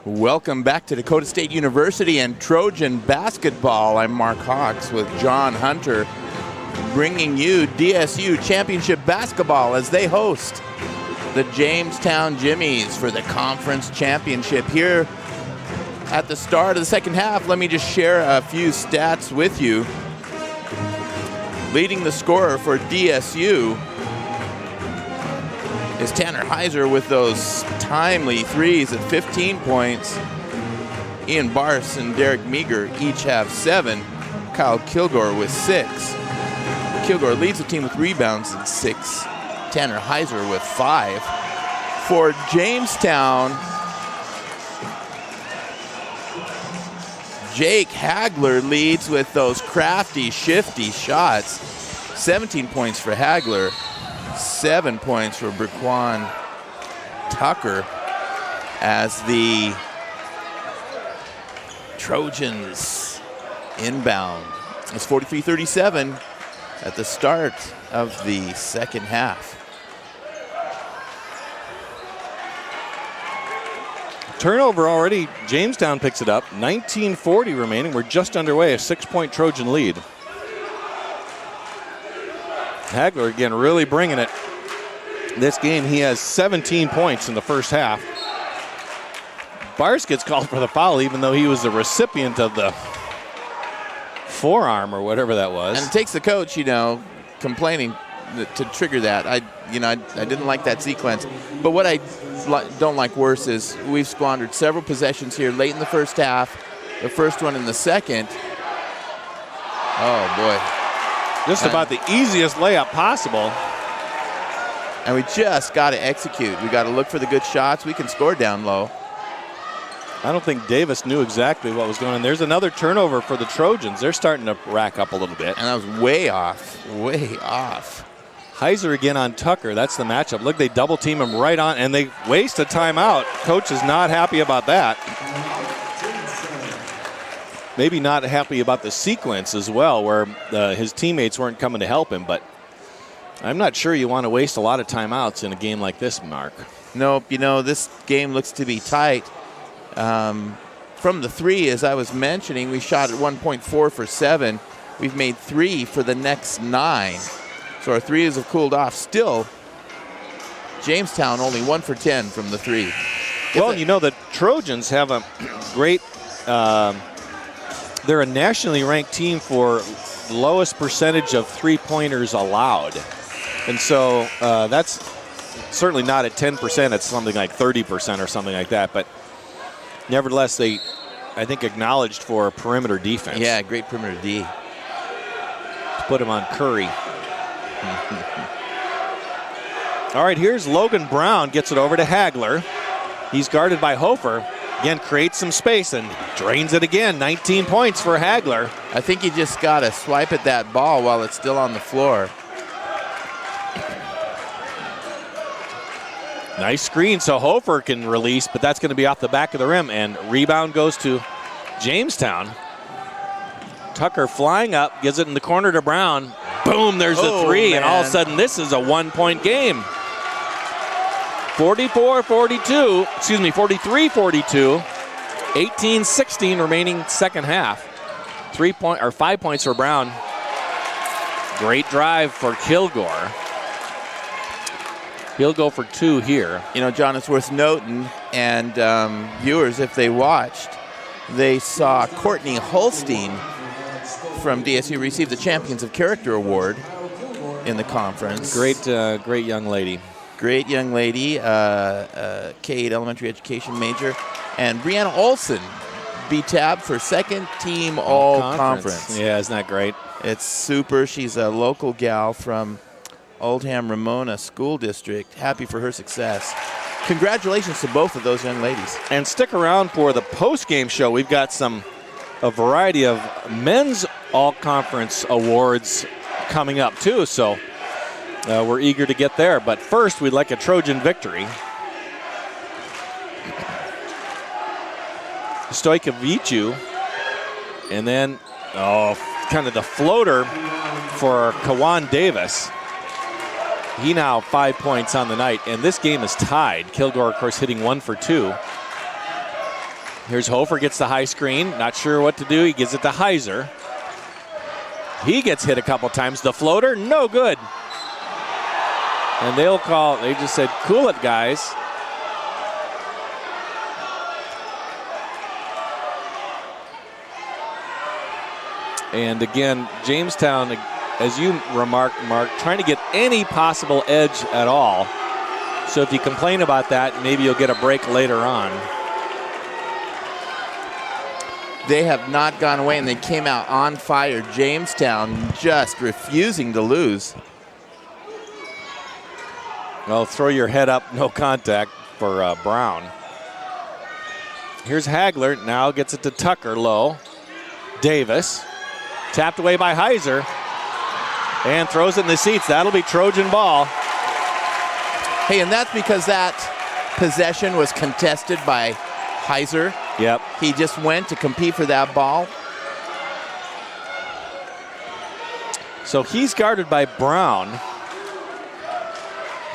Welcome back to Dakota State University and Trojan basketball. I'm Mark Hawks with John Hunter, bringing you DSU Championship basketball as they host the Jamestown Jimmies for the conference championship. Here at the start of the second half, let me just share a few stats with you. Leading the scorer for DSU is Tanner Heiser with those timely threes at 15 points. Ian Barse and Derek Meager each have 7. Kyle Kilgore with 6. Kilgore leads the team with rebounds at 6. Tanner Heiser with 5. For Jamestown, Jake Hagler leads with those crafty, shifty shots. 17 points for Hagler, 7 points for Briquan Tucker as the Trojans inbound. It's 43-37 at the start of the second half. Turnover already. Jamestown picks it up. 19:40 remaining. We're just underway. A 6-point Trojan lead. Hagler again really bringing it. This game he has 17 points in the first half. Barse gets called for the foul even though he was the recipient of the forearm or whatever that was. And it takes the coach, complaining to trigger that. I didn't like that sequence. But what I don't like worse is we've squandered several possessions here late in the first half. The first one in the second. Oh, boy. Just about the easiest layup possible. And we just got to execute. We got to look for the good shots. We can score down low. I don't think Davis knew exactly what was going on. There's another turnover for the Trojans. They're starting to rack up a little bit. And that was way off, way off. Heiser again on Tucker. That's the matchup. Look, they double team him right on, and they waste a timeout. Coach is not happy about that. Maybe not happy about the sequence as well, where his teammates weren't coming to help him, but I'm not sure you want to waste a lot of timeouts in a game like this, Mark. Nope, this game looks to be tight. From the 3, as I was mentioning, we shot at 1.4 for 7. We've made 3 for the next 9. So our 3s have cooled off. Still, Jamestown only 1 for 10 from the 3. Well, the Trojans have a great, they're a nationally ranked team for lowest percentage of three-pointers allowed. And so that's certainly not at 10%. It's something like 30% or something like that. But nevertheless, they, I think, acknowledged for perimeter defense. Yeah, great perimeter D. Put him on Curry. All right, here's Logan Brown. Gets it over to Hagler. He's guarded by Hofer. Again, creates some space and drains it again. 19 points for Hagler. I think you just got to swipe at that ball while it's still on the floor. Nice screen so Hofer can release, but that's going to be off the back of the rim, and rebound goes to Jamestown. Tucker flying up, gives it in the corner to Brown. Boom, there's the 3, and all of a sudden this is a 1-point game. 43-42, 18-16 remaining second half. 5 points for Brown. Great drive for Kilgore. He'll go for 2 here. John, it's worth noting, and viewers, if they watched, they saw Courtney Holstein from DSU receive the Champions of Character Award in the conference. Great young lady. Great young lady, K-8 elementary education major. And Brianna Olson be tabbed for second team all-conference. Yeah, isn't that great? It's super. She's a local gal from Oldham Ramona School District. Happy for her success. Congratulations to both of those young ladies. And stick around for the post-game show. We've got a variety of men's all-conference awards coming up too, so we're eager to get there. But first, we'd like a Trojan victory. Stojkovic, and then kind of the floater for Kawan Davis. He now 5 points on the night, and this game is tied. Kilgore, of course, hitting 1 for 2. Here's Hofer, gets the high screen. Not sure what to do. He gives it to Heiser. He gets hit a couple times. The floater, no good. And they just said, cool it, guys. And again, Jamestown, as you remarked, Mark, trying to get any possible edge at all. So if you complain about that, maybe you'll get a break later on. They have not gone away, and they came out on fire. Jamestown just refusing to lose. Well, throw your head up, no contact for Brown. Here's Hagler, now gets it to Tucker, low. Davis, tapped away by Heiser, and throws it in the seats. That'll be Trojan ball. Hey, and that's because that possession was contested by Heiser. Yep. He just went to compete for that ball. So he's guarded by Brown.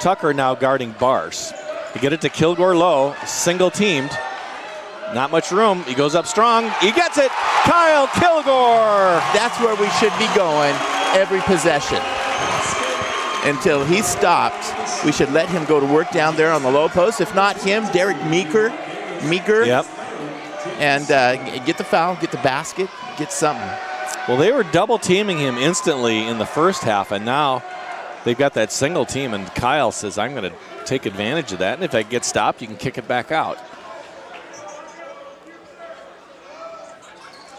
Tucker now guarding Barsh. You get it to Kilgore low, single teamed. Not much room. He goes up strong. He gets it. Kyle Kilgore. That's where we should be going every possession. Until he stopped, we should let him go to work down there on the low post. If not him, Derek Meeker. Yep. And get the foul, get the basket, get something. Well, they were double teaming him instantly in the first half, and now they've got that single team, and Kyle says, I'm going to take advantage of that, and if I get stopped, you can kick it back out.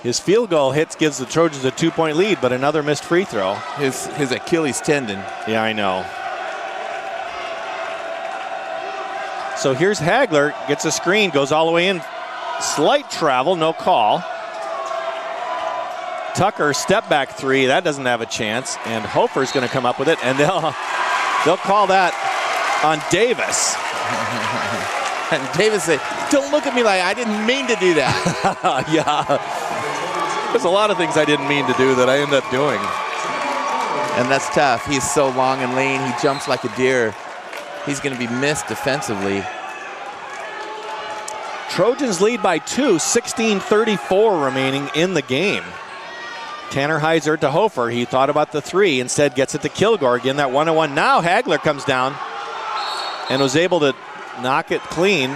His field goal hits, gives the Trojans a 2-point lead, but another missed free throw. His Achilles tendon. Yeah, I know. So here's Hagler, gets a screen, goes all the way in. Slight travel, no call. Tucker, step back three, that doesn't have a chance, and Hofer's going to come up with it, and they'll call that on Davis. And Davis said, don't look at me like I didn't mean to do that. Yeah. There's a lot of things I didn't mean to do that I end up doing. And that's tough. He's so long and lean. He jumps like a deer. He's going to be missed defensively. Trojans lead by 2, 16:34 remaining in the game. Tanner Heiser to Hofer. He thought about the three, instead gets it to Kilgore. Again, that 1-on-1. Now Hagler comes down and was able to knock it clean,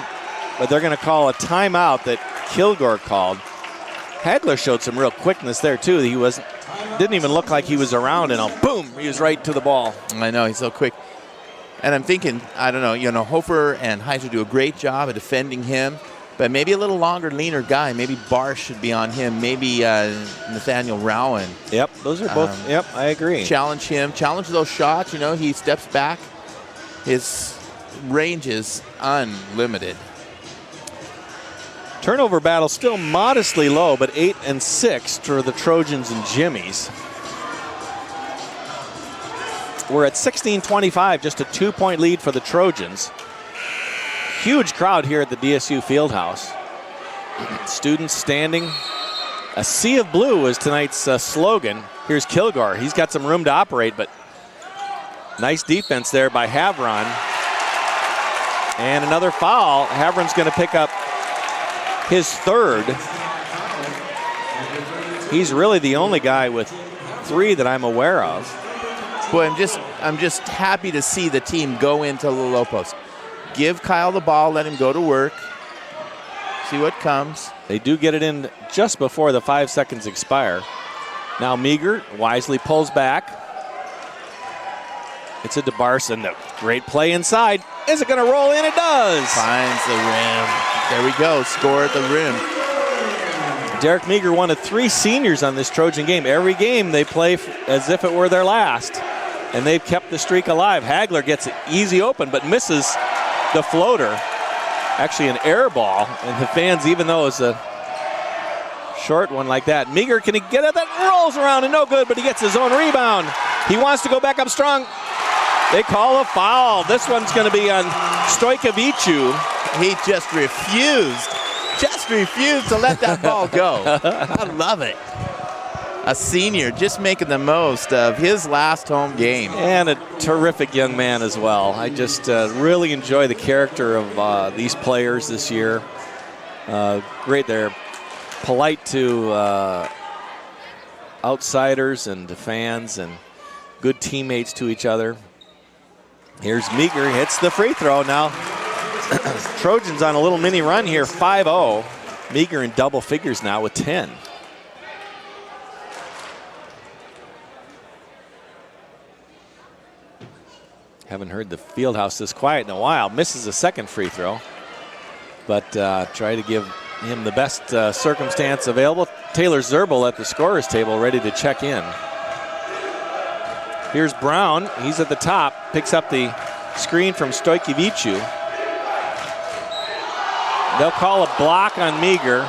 but they're going to call a timeout that Kilgore called. Hagler showed some real quickness there too. He didn't even look like he was around, and boom, he was right to the ball. I know, he's so quick. And I'm thinking, I don't know, Hofer and Heiser do a great job of defending him, but maybe a little longer, leaner guy. Maybe Barsh should be on him. Maybe Nathaniel Rowan. Yep, those are both, yep, I agree. Challenge him, challenge those shots. He steps back. His range is unlimited. Turnover battle still modestly low, but 8 and 6 for the Trojans and Jimmies. We're at 16:25, just a 2-point lead for the Trojans. Huge crowd here at the DSU Fieldhouse. Students standing. A sea of blue is tonight's slogan. Here's Kilgore. He's got some room to operate, but nice defense there by Havron. And another foul. Havron's going to pick up his third. He's really the only guy with 3 that I'm aware of. Boy, I'm just happy to see the team go into the low post. Give Kyle the ball, let him go to work. See what comes. They do get it in just before the 5 seconds expire. Now Meager wisely pulls back. It's a DeBarson. Great play inside. Is it going to roll in? It does. Finds the rim. There we go. Score at the rim. Derek Meager, one of 3 seniors on this Trojan game. Every game they play as if it were their last. And they've kept the streak alive. Hagler gets it easy open, but misses the floater. Actually an air ball. And the fans, even though it's a short one like that. Meager, can he get it? That rolls around and no good, but he gets his own rebound. He wants to go back up strong. They call a foul. This one's going to be on Stojkovic. He just refused to let that ball go. I love it. A senior just making the most of his last home game. And a terrific young man as well. I just really enjoy the character of these players this year. Great. They're polite to outsiders and to fans and good teammates to each other. Here's Meager, hits the free throw now. Trojans on a little mini run here, 5-0. Meager in double figures now with 10. Haven't heard the field house this quiet in a while. Misses a second free throw, but try to give him the best circumstance available. Taylor Zerbel at the scorer's table ready to check in. Here's Brown. He's at the top. Picks up the screen from Stojkovic. They'll call a block on Meager.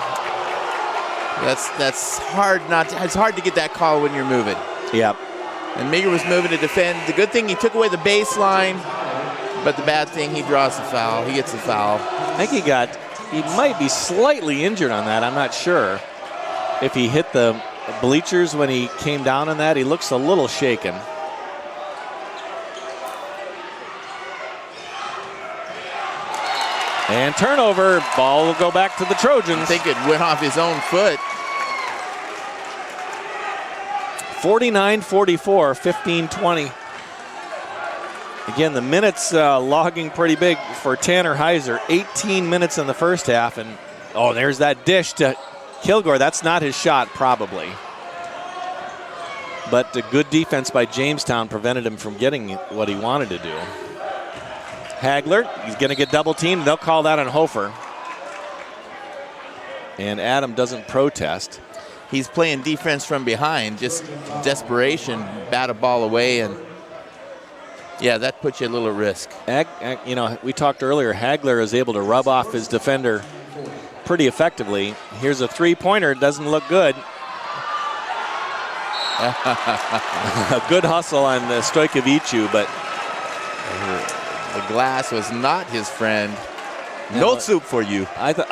That's hard it's hard to get that call when you're moving. Yep. And Meager was moving to defend. The good thing, he took away the baseline, but the bad thing, he draws the foul. He gets the foul. I think he might be slightly injured on that. I'm not sure. If he hit the bleachers when he came down on that, he looks a little shaken. And turnover, ball will go back to the Trojans. I think it went off his own foot. 49-44, 15-20. Again, the minutes logging pretty big for Tanner Heiser. 18 minutes in the first half, and there's that dish to Kilgore. That's not his shot, probably. But a good defense by Jamestown prevented him from getting what he wanted to do. Hagler, he's going to get double teamed. They'll call that on Hofer. And Adam doesn't protest. He's playing defense from behind, just desperation, bat a ball away, and yeah, that puts you a little at risk. We talked earlier, Hagler is able to rub off his defender pretty effectively. Here's a three-pointer, doesn't look good. A good hustle on Stojkovic, but the glass was not his friend. No soup for you. I thought.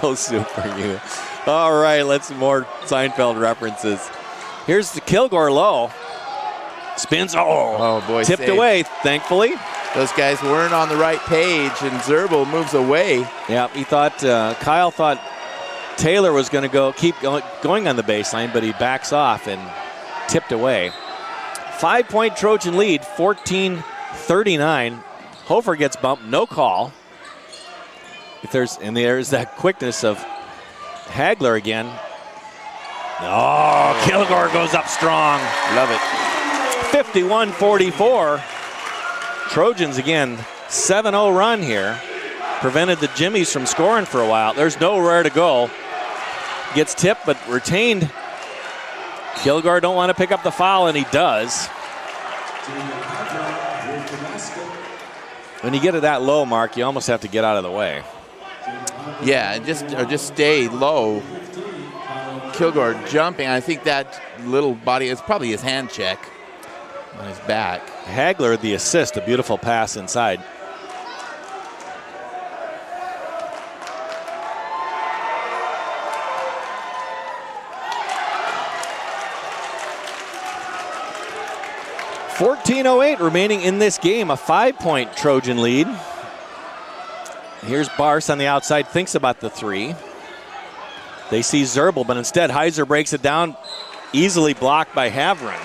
No soup for you. All right, let's more Seinfeld references. Here's the Kilgore low. Spins. Oh boy, tipped saved. Away, thankfully. Those guys weren't on the right page, and Zerbel moves away. Yeah, he thought, Kyle thought Taylor was going to keep going on the baseline, but he backs off and tipped away. 5-point Trojan lead, 14-39. Hofer gets bumped, no call. There's that quickness of Hagler again. Oh, Kilgore goes up strong. Love it. 51-44. Trojans again, 7-0 run here. Prevented the Jimmies from scoring for a while. There's nowhere to go. Gets tipped but retained. Kilgore don't want to pick up the foul, and he does. When you get it that low, Mark, you almost have to get out of the way. Yeah, just stay low. Kilgore jumping. I think that little body is probably his hand check on his back. Hagler, the assist, a beautiful pass inside. .1408 remaining in this game, a 5-point Trojan lead. Here's Barce on the outside, thinks about the three. They see Zerbel, but instead Heiser breaks it down, easily blocked by Havren.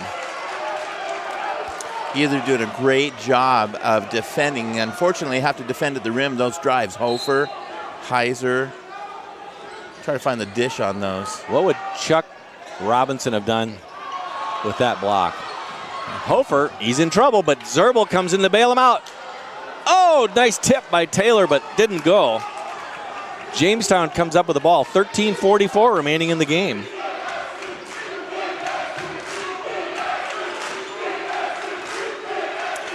Either doing a great job of defending. Unfortunately, have to defend at the rim those drives. Hofer, Heiser. Try to find the dish on those. What would Chuck Robinson have done with that block? Hofer, he's in trouble, but Zerbel comes in to bail him out. Oh, nice tip by Taylor, but didn't go. Jamestown comes up with the ball. 13:44 remaining in the game.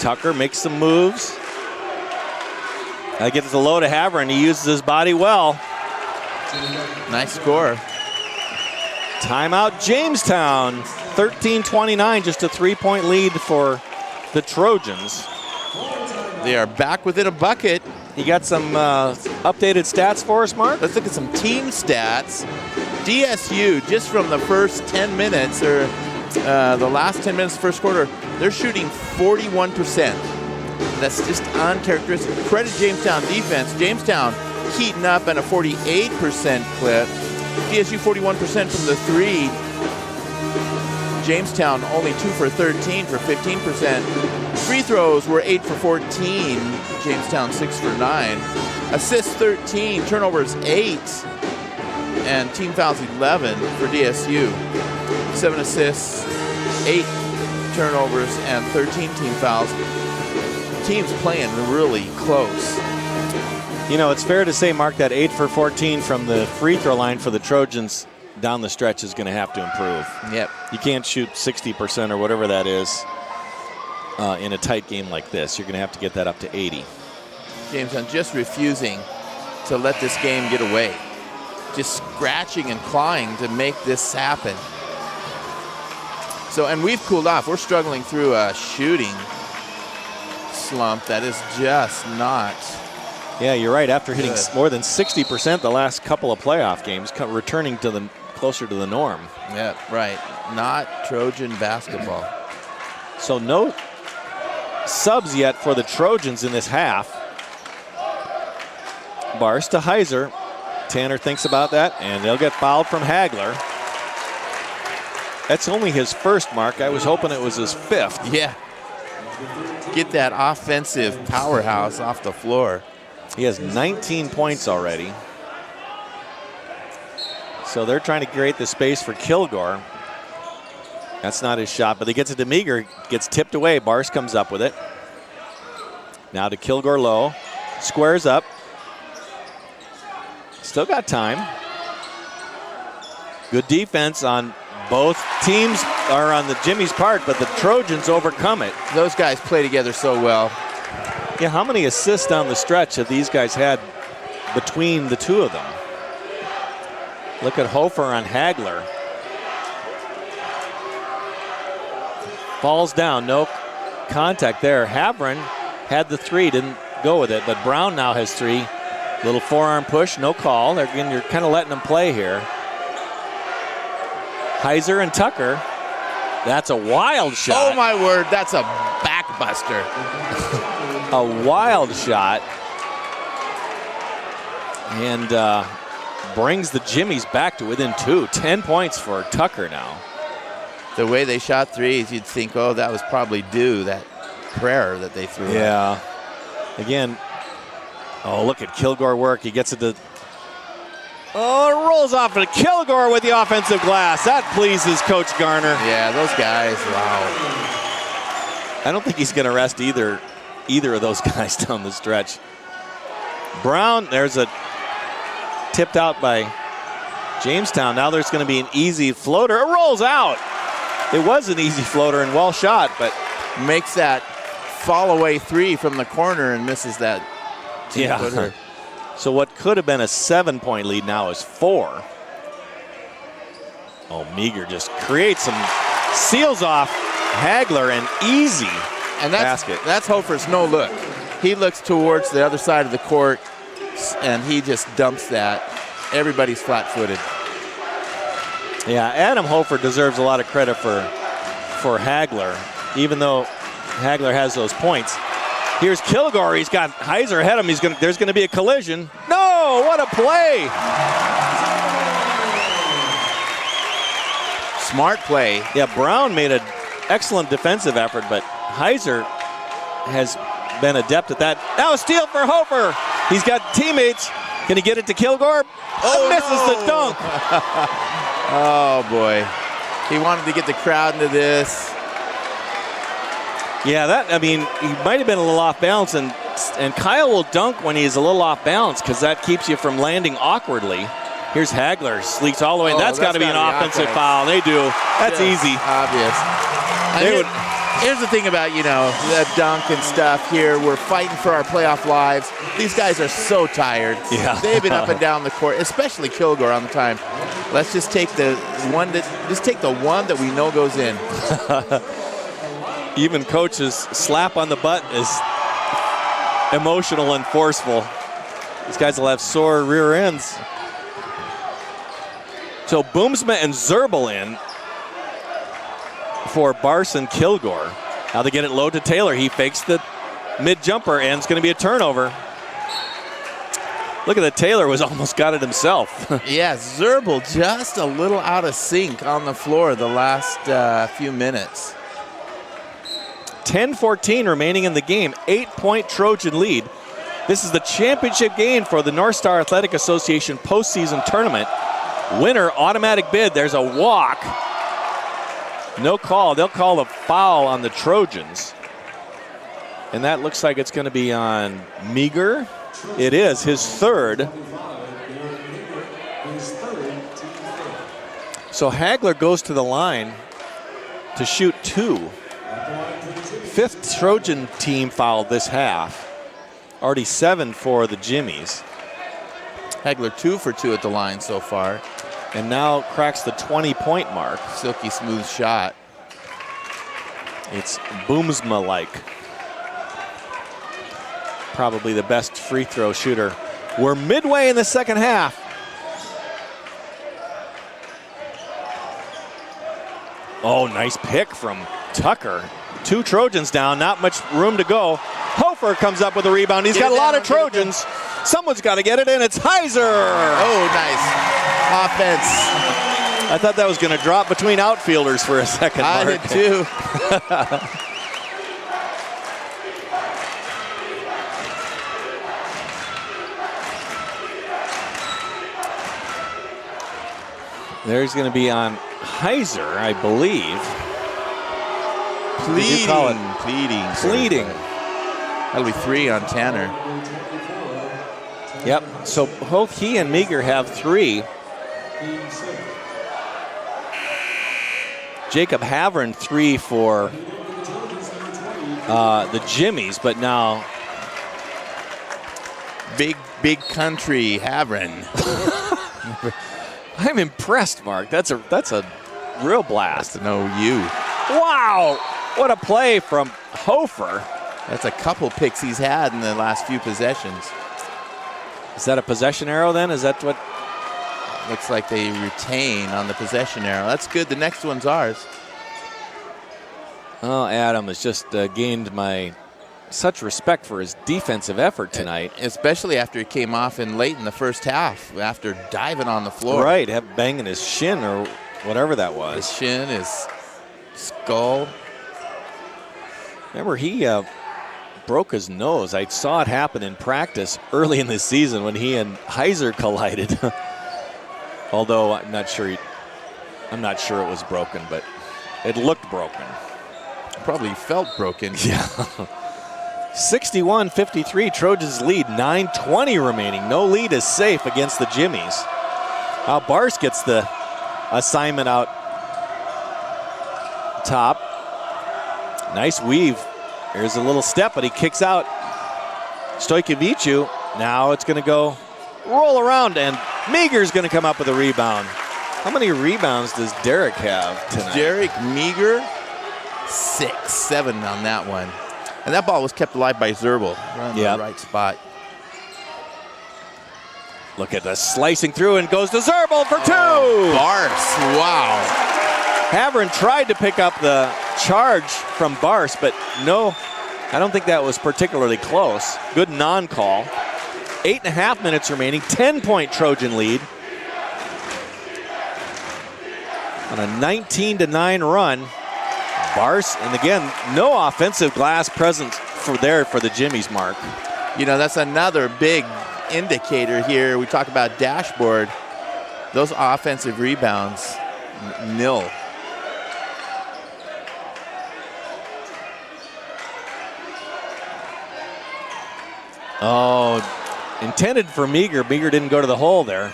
Tucker makes some moves. I get the low to Havren. He uses his body well. Nice score. Timeout Jamestown. 13-29, just a 3-point lead for the Trojans. They are back within a bucket. You got some updated stats for us, Mark? Let's look at some team stats. DSU, just from the first 10 minutes, or the last 10 minutes of the first quarter, they're shooting 41%. That's just uncharacteristic. Credit Jamestown defense. Jamestown heating up at a 48% clip. DSU 41% from the 3. Jamestown only 2 for 13 for 15%. Free throws were 8 for 14. Jamestown 6 for 9. Assists 13, turnovers 8, and team fouls 11 for DSU. 7 assists, 8 turnovers, and 13 team fouls. Teams playing really close. You know, it's fair to say, Mark, that 8 for 14 from the free throw line for the Trojans down the stretch is going to have to improve. Yep. You can't shoot 60% or whatever that is in a tight game like this. You're going to have to get that up to 80. Jamestown just refusing to let this game get away. Just scratching and clawing to make this happen. So, and we've cooled off. We're struggling through a shooting slump that is just not. Yeah, you're right. After hitting good. more than 60% the last couple of playoff games, returning to the closer to the norm. Yeah, right. Not Trojan basketball. So no subs yet for the Trojans in this half. Bars to Heiser. Tanner thinks about that, and they'll get fouled from Hagler. That's only his first, Mark. I was hoping it was his 5th. Yeah. Get that offensive powerhouse off the floor. He has 19 points already. So they're trying to create the space for Kilgore. That's not his shot, but he gets it to Meager, gets tipped away. Bars comes up with it. Now to Kilgore low. Squares up. Still got time. Good defense on both teams, are on the Jimmy's part, but the Trojans overcome it. Those guys play together so well. Yeah, how many assists down the stretch have these guys had between the two of them? Look at Hofer on Hagler. Falls down, no contact there. Havren had the 3, didn't go with it, but Brown now has 3. Little forearm push, no call. Again, you're kind of letting them play here. Heiser and Tucker. That's a wild shot. Oh my word, that's a backbuster. A wild shot. And brings the Jimmies back to within 2. 10 points for Tucker now. The way they shot threes, you'd think, oh, that was probably due, that prayer that they threw. Yeah. Again, oh, look at Kilgore work. He gets it to, oh, it rolls off to Kilgore with the offensive glass. That pleases Coach Garner. Yeah, those guys, wow. I don't think he's going to rest either of those guys down the stretch. Brown, there's a tipped out by Jamestown. Now there's going to be an easy floater. It rolls out. It was an easy floater and well shot, but makes that fall away 3 from the corner and misses that. Yeah. So what could have been a 7-point lead now is 4. Oh, Meager just creates some, seals off Hagler, and easy basket. That's Hofer's no look. He looks towards the other side of the court, and he just dumps that. Everybody's flat-footed. Yeah, Adam Hofer deserves a lot of credit for Hagler, even though Hagler has those points. Here's Kilgore. He's got Heiser ahead of him. There's going to be a collision. No, what a play. Smart play. Yeah, Brown made an excellent defensive effort, but Heiser has been adept at that. Now a steal for Hofer. He's got teammates. Can he get it to Kilgore? Oh, misses the dunk. Oh, boy. He wanted to get the crowd into this. Yeah, he might have been a little off balance, and Kyle will dunk when he's a little off balance because that keeps you from landing awkwardly. Here's Hagler, sleeks all the way, and that's got to be an offensive foul. They do. That's easy. Obvious. Here's the thing about, the dunk and stuff here. We're fighting for our playoff lives. These guys are so tired. Yeah. They've been up and down the court, especially Kilgore on the time. Let's just take the one that we know goes in. Even coach's slap on the butt is emotional and forceful. These guys will have sore rear ends. So Boomsma and Zerbel in for Barson Kilgore. Now they get it low to Taylor. He fakes the mid-jumper, and it's going to be a turnover. Look at that, Taylor was almost got it himself. Yeah, Zerbal just a little out of sync on the floor the last few minutes. 10-14 remaining in the game, 8-point Trojan lead. This is the championship game for the North Star Athletic Association postseason tournament. Winner, automatic bid. There's a walk. No call. They'll call a foul on the Trojans. And that looks like it's going to be on Meager. It is his third. So Hagler goes to the line to shoot 2. Fifth Trojan team foul this half. Already 7 for the Jimmies. Hagler 2 for 2 at the line so far. And now cracks the 20-point mark. Silky smooth shot. It's Boomsma-like. Probably the best free throw shooter. We're midway in the second half. Oh, nice pick from Tucker. 2 Trojans down, not much room to go. Hofer comes up with a rebound. He's got a lot of Trojans. Someone's got to get it, and it's Heiser. Oh, nice offense. I thought that was going to drop between outfielders for a second, Mark. I did too. There's going to be on Heiser, I believe. Pleading. That'll be 3 on Tanner. Yep, so both he and Meager have 3. Jacob Havern 3 for the Jimmies, but now big country Havern. I'm impressed, Mark. That's a real blast. To know you. Wow, what a play from Hofer. That's a couple picks he's had in the last few possessions. Is that a possession arrow then? Is that what? Looks like they retain on the possession arrow. That's good. The next one's ours. Oh, Adam has just gained my such respect for his defensive effort tonight. Especially after he came off in late in the first half, after diving on the floor. Right, banging his shin or whatever that was. His shin, his skull. Remember, he broke his nose. I saw it happen in practice early in the season when he and Heiser collided. Although I'm not sure it was broken, but it looked broken. Probably felt broken. Yeah. 61-53, Trojans lead, 9:20 remaining. No lead is safe against the Jimmies. Bars gets the assignment out top. Nice weave. Here's a little step, but he kicks out Stojkovic. Now it's going to go roll around, and Meager's going to come up with a rebound. How many rebounds does Derek have tonight? Derek Meager, 6, 7 on that one. And that ball was kept alive by Zerbal. Right in the right spot. Look at this, slicing through and goes to Zerbal for 2. Bars, wow. Havern tried to pick up the charge from Bars, but no, I don't think that was particularly close. Good non-call. 8.5 minutes remaining, 10-point Trojan lead. On a 19-9 run. Bars, and again, no offensive glass presence for the Jimmies, Mark. You know, that's another big indicator here. We talk about dashboard. Those offensive rebounds, nil. Oh, intended for Meager. Meager didn't go to the hole there.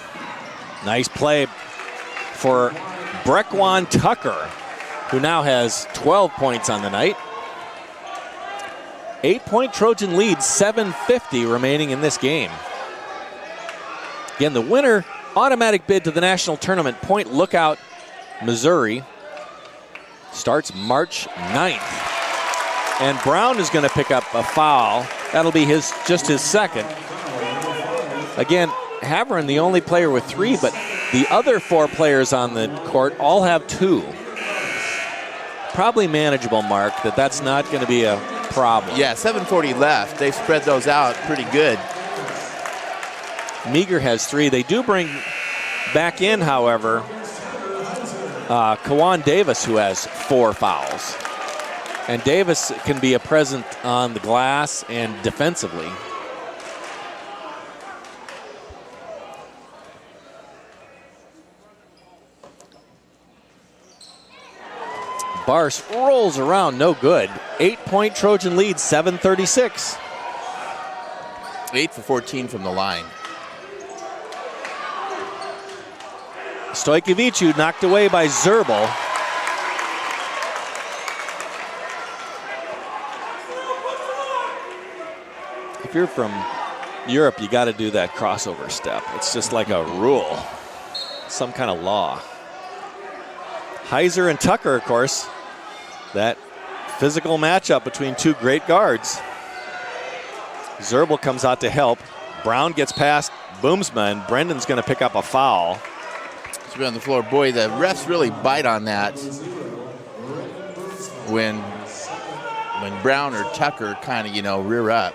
Nice play for Breckwan Tucker, who now has 12 points on the night. 8-point Trojan lead, 7:50 remaining in this game. Again, the winner, automatic bid to the national tournament, Point Lookout, Missouri, starts March 9th. And Brown is going to pick up a foul. That'll be just his second. Again, Havern, the only player with 3, but the other 4 players on the court all have 2. Probably manageable, Mark, that's not going to be a problem. Yeah, 7:40 left. They spread those out pretty good. Meager has 3. They do bring back in, however, Kawan Davis, who has 4 fouls. And Davis can be a present on the glass and defensively. Barce rolls around, no good. 8-point Trojan lead, 7:36. 8 for 14 from the line. Stojkovic knocked away by Zerbal. If you're from Europe, you got to do that crossover step. It's just like a rule, some kind of law. Heiser and Tucker, of course, that physical matchup between 2 great guards. Zerbal comes out to help. Brown gets past Boomsma, and Brendan's going to pick up a foul. Should be on the floor. Boy, the refs really bite on that when Brown or Tucker kind of, rear up.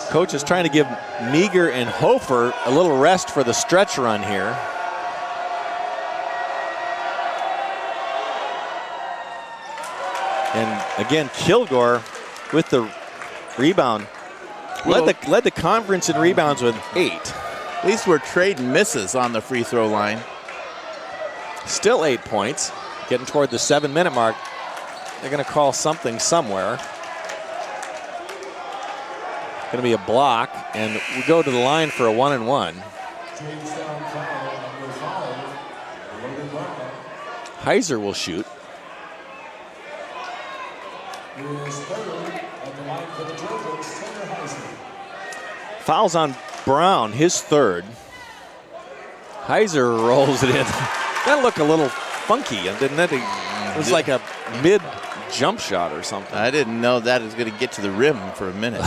Coach is trying to give Meager and Hofer a little rest for the stretch run here. And again, Kilgore with the rebound. Led the conference in rebounds with 8. At least we're trading misses on the free throw line. Still 8 points. Getting toward the 7-minute mark. They're going to call something somewhere. Going to be a block, and we go to the line for a 1-and-1. Heiser will shoot. Fouls on Brown, his 3rd. Heiser rolls it in. That looked a little funky, didn't it? It was like a mid jump shot or something. I didn't know that was going to get to the rim for a minute.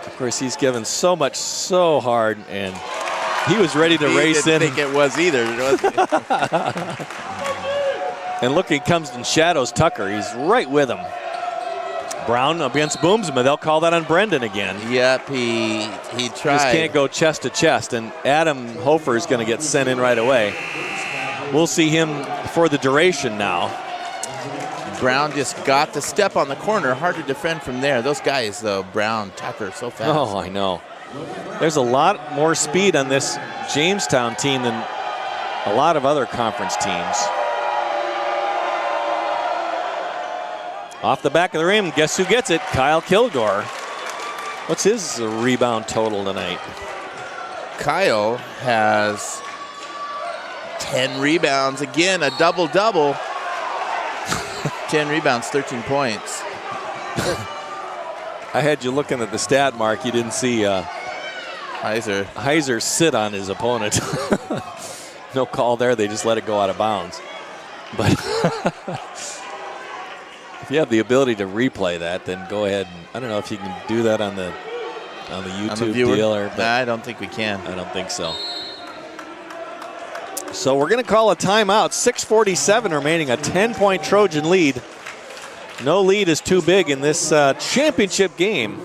Of course, he's given so much so hard, and he was ready to race in. I didn't think it was either. And look, he comes and shadows Tucker. He's right with him. Brown against Boomsma. They'll call that on Brendan again. Yep, he tried. Just can't go chest to chest, and Adam Hofer is going to get sent in right away. We'll see him for the duration now. Brown just got the step on the corner. Hard to defend from there. Those guys, though, Brown, Tucker, so fast. Oh, I know. There's a lot more speed on this Jamestown team than a lot of other conference teams. Off the back of the rim, guess who gets it? Kyle Kilgore. What's his rebound total tonight? Kyle has 10 rebounds. Again, a double-double. 10 rebounds, 13 points. I had you looking at the stat mark. You didn't see Heiser sit on his opponent. No call there. They just let it go out of bounds. But if you have the ability to replay that, then go ahead. And, I don't know if you can do that on the YouTube deal. I don't think we can. I don't think so. So we're going to call a timeout. 6:47 remaining, a 10-point Trojan lead. No lead is too big in this championship game.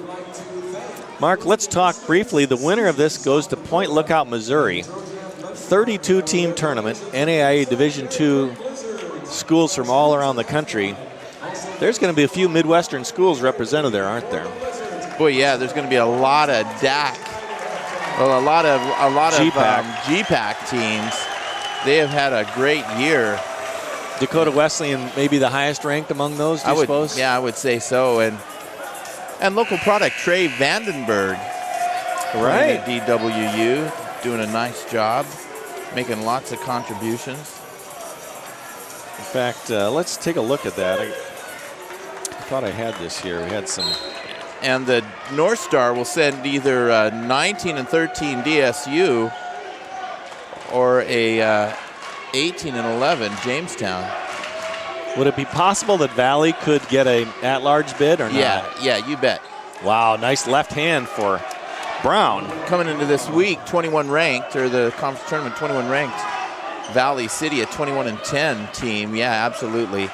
Mark, let's talk briefly. The winner of this goes to Point Lookout, Missouri. 32-team tournament, NAIA Division II schools from all around the country. There's going to be a few Midwestern schools represented there, aren't there? Boy, yeah, there's going to be a lot of DAC. Well, a lot of GPAC teams. They have had a great year. Dakota Wesleyan maybe the highest ranked among those, do you suppose? Yeah, I would say so. And local product, Trey Vandenberg. Right. At DWU, doing a nice job, making lots of contributions. In fact, let's take a look at that. I thought I had this here. We had some. And the North Star will send either 19 and 13 DSU or a 18 and 11 Jamestown. Would it be possible that Valley could get an at-large bid or not? Yeah, you bet. Wow, nice left hand for Brown. Coming into this week, 21 ranked, or the conference tournament, 21 ranked. Valley City, a 21-10 team. Yeah, absolutely.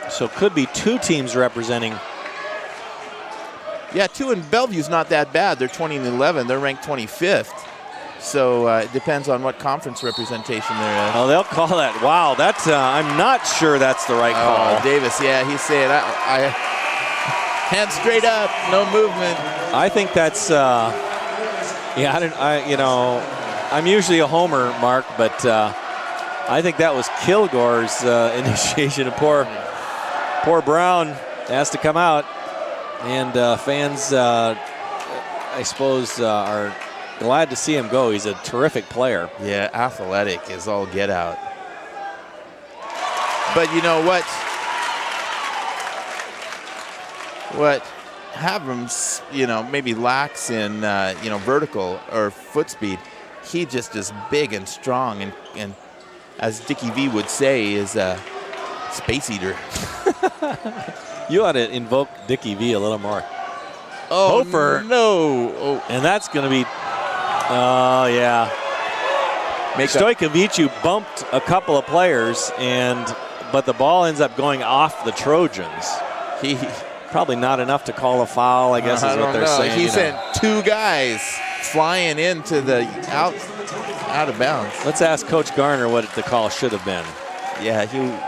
So could be 2 teams representing. Yeah, 2 in Bellevue's not that bad. They're 20-11. They're ranked 25th. So it depends on what conference representation they're at. Oh, they'll call that. Wow, that's. I'm not sure that's the right call. Davis, yeah, he's saying, I hands straight up, no movement. I think that's. I'm usually a homer, Mark, but I think that was Kilgore's initiation. Of poor Brown has to come out, and fans, I suppose, are glad to see him go. He's a terrific player. Yeah, athletic is all get out. But you know what? What Havrams, maybe lacks in, vertical or foot speed. He just is big and strong, and as Dickie V would say, is a space eater. You ought to invoke Dickie V a little more. Oh, Hofer. No. Oh. And that's going to be, yeah. Stojkovic bumped a couple of players, but the ball ends up going off the Trojans. He probably not enough to call a foul, I guess is what they're saying. He sent 2 guys flying into the out of bounds. Let's ask Coach Garner what the call should have been. Yeah, he'll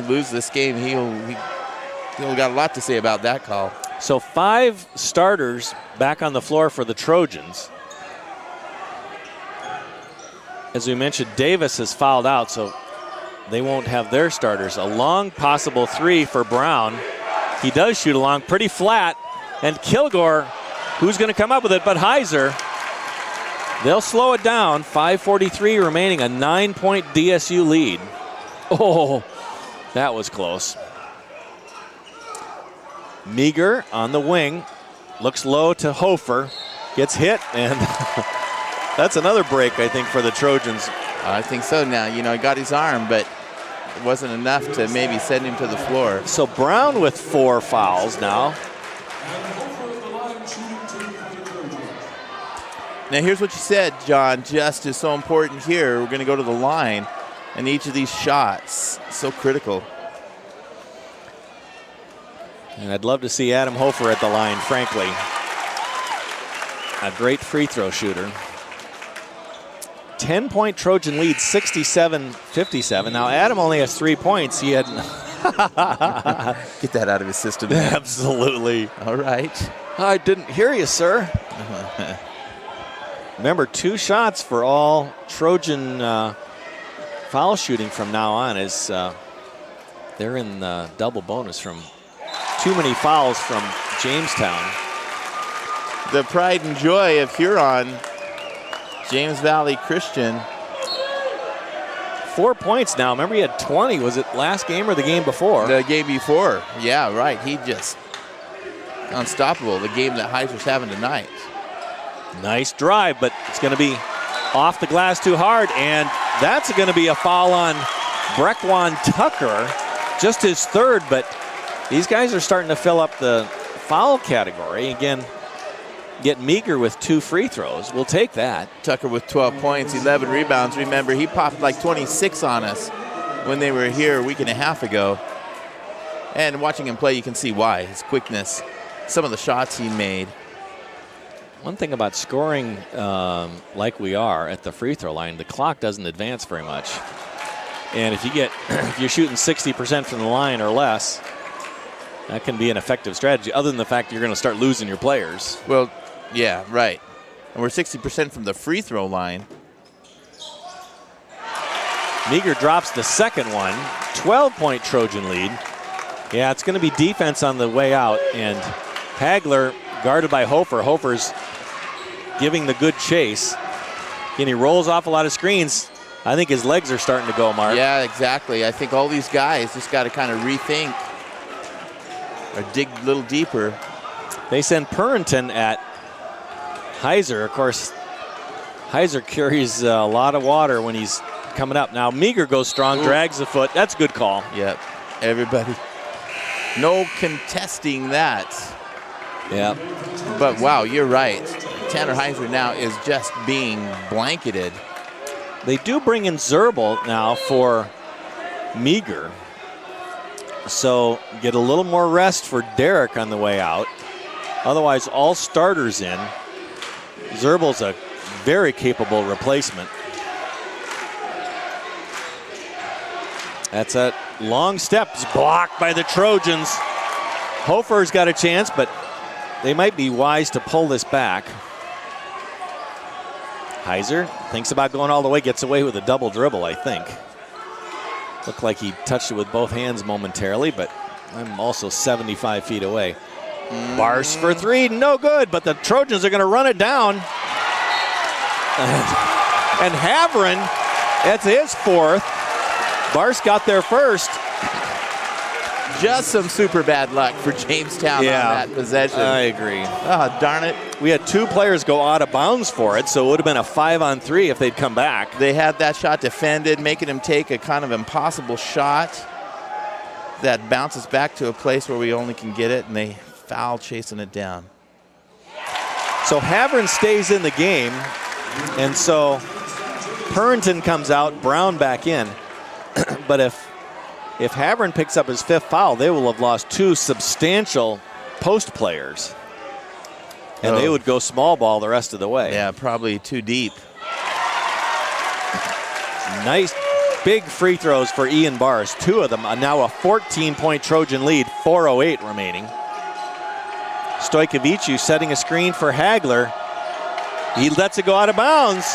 lose this game. He'll got a lot to say about that call. So 5 starters back on the floor for the Trojans. As we mentioned, Davis has fouled out, so they won't have their starters. A long possible 3 for Brown. He does shoot along pretty flat. And Kilgore, who's going to come up with it? But Heiser. They'll slow it down. 5:43 remaining, a 9-point DSU lead. Oh, that was close. Meager on the wing. Looks low to Hofer. Gets hit, and that's another break, I think, for the Trojans. I think so now. He got his arm, but it wasn't enough to maybe send him to the floor. So Brown with 4 fouls now. Now here's what you said, John, just is so important here. We're going to go to the line, and each of these shots, so critical. And I'd love to see Adam Hofer at the line, frankly. A great free throw shooter. 10-point Trojan lead, 67-57. Now, Adam only has 3 points. He had... Get that out of his system. Absolutely. All right. I didn't hear you, sir. Remember, 2 shots for all Trojan foul shooting from now on. Is they're in double bonus from too many fouls from Jamestown. The pride and joy of Huron, James Valley Christian. 4 points now. Remember, he had 20. Was it last game or the game before? The game before. Yeah, right. He just unstoppable. The game that Heiser's having tonight. Nice drive, but it's going to be off the glass too hard, and that's going to be a foul on Breckwan Tucker. Just his 3rd, but these guys are starting to fill up the foul category. Again, get Meager with 2 free throws. We'll take that. Tucker with 12 points, 11 rebounds. Remember, he popped like 26 on us when they were here a week and a half ago. And watching him play, you can see why. His quickness, some of the shots he made. One thing about scoring like we are at the free throw line, the clock doesn't advance very much. And if you're shooting 60% from the line or less, that can be an effective strategy, other than the fact you're going to start losing your players. Well, yeah, right. And we're 60% from the free throw line. Meager drops the second one. 12-point Trojan lead. Yeah, it's going to be defense on the way out. And Hagler guarded by Hofer. Hofer's giving the good chase. And he rolls off a lot of screens. I think his legs are starting to go, Mark. Yeah, exactly. I think all these guys just got to kind of rethink or dig a little deeper. They send Purrington at Heiser. Of course, Heiser carries a lot of water when he's coming up. Now Meager goes strong, drags the foot. That's a good call. Yep. Everybody. No contesting that. Yeah. But wow, you're right. Tanner Heiser now is just being blanketed. They do bring in Zerbal now for Meager. So get a little more rest for Derek on the way out. Otherwise, all starters in. Zerbal's a very capable replacement. That's a long step. It's blocked by the Trojans. Hofer's got a chance, but they might be wise to pull this back. Heiser thinks about going all the way, gets away with a double dribble, I think. Looked like he touched it with both hands momentarily, but I'm also 75 feet away. Barse for three, no good, but the Trojans are going to run it down. And Havren, that's his fourth. Barse got there first. Just some super bad luck for Jamestown on that possession. I agree. Oh, darn it. We had two players go out of bounds for it, so it would have been a 5-on-3 if they'd come back. They had that shot defended, making him take a kind of impossible shot that bounces back to a place where we only can get it, and they foul chasing it down. So Havren stays in the game, and so Purrington comes out, Brown back in. But if Havren picks up his fifth foul, they will have lost two substantial post players. And they would go small ball the rest of the way. Yeah, probably too deep. Nice big free throws for Ian Barse. Two of them, now a 14-point Trojan lead, 4:08 remaining. Stojkovic setting a screen for Hagler. He lets it go out of bounds.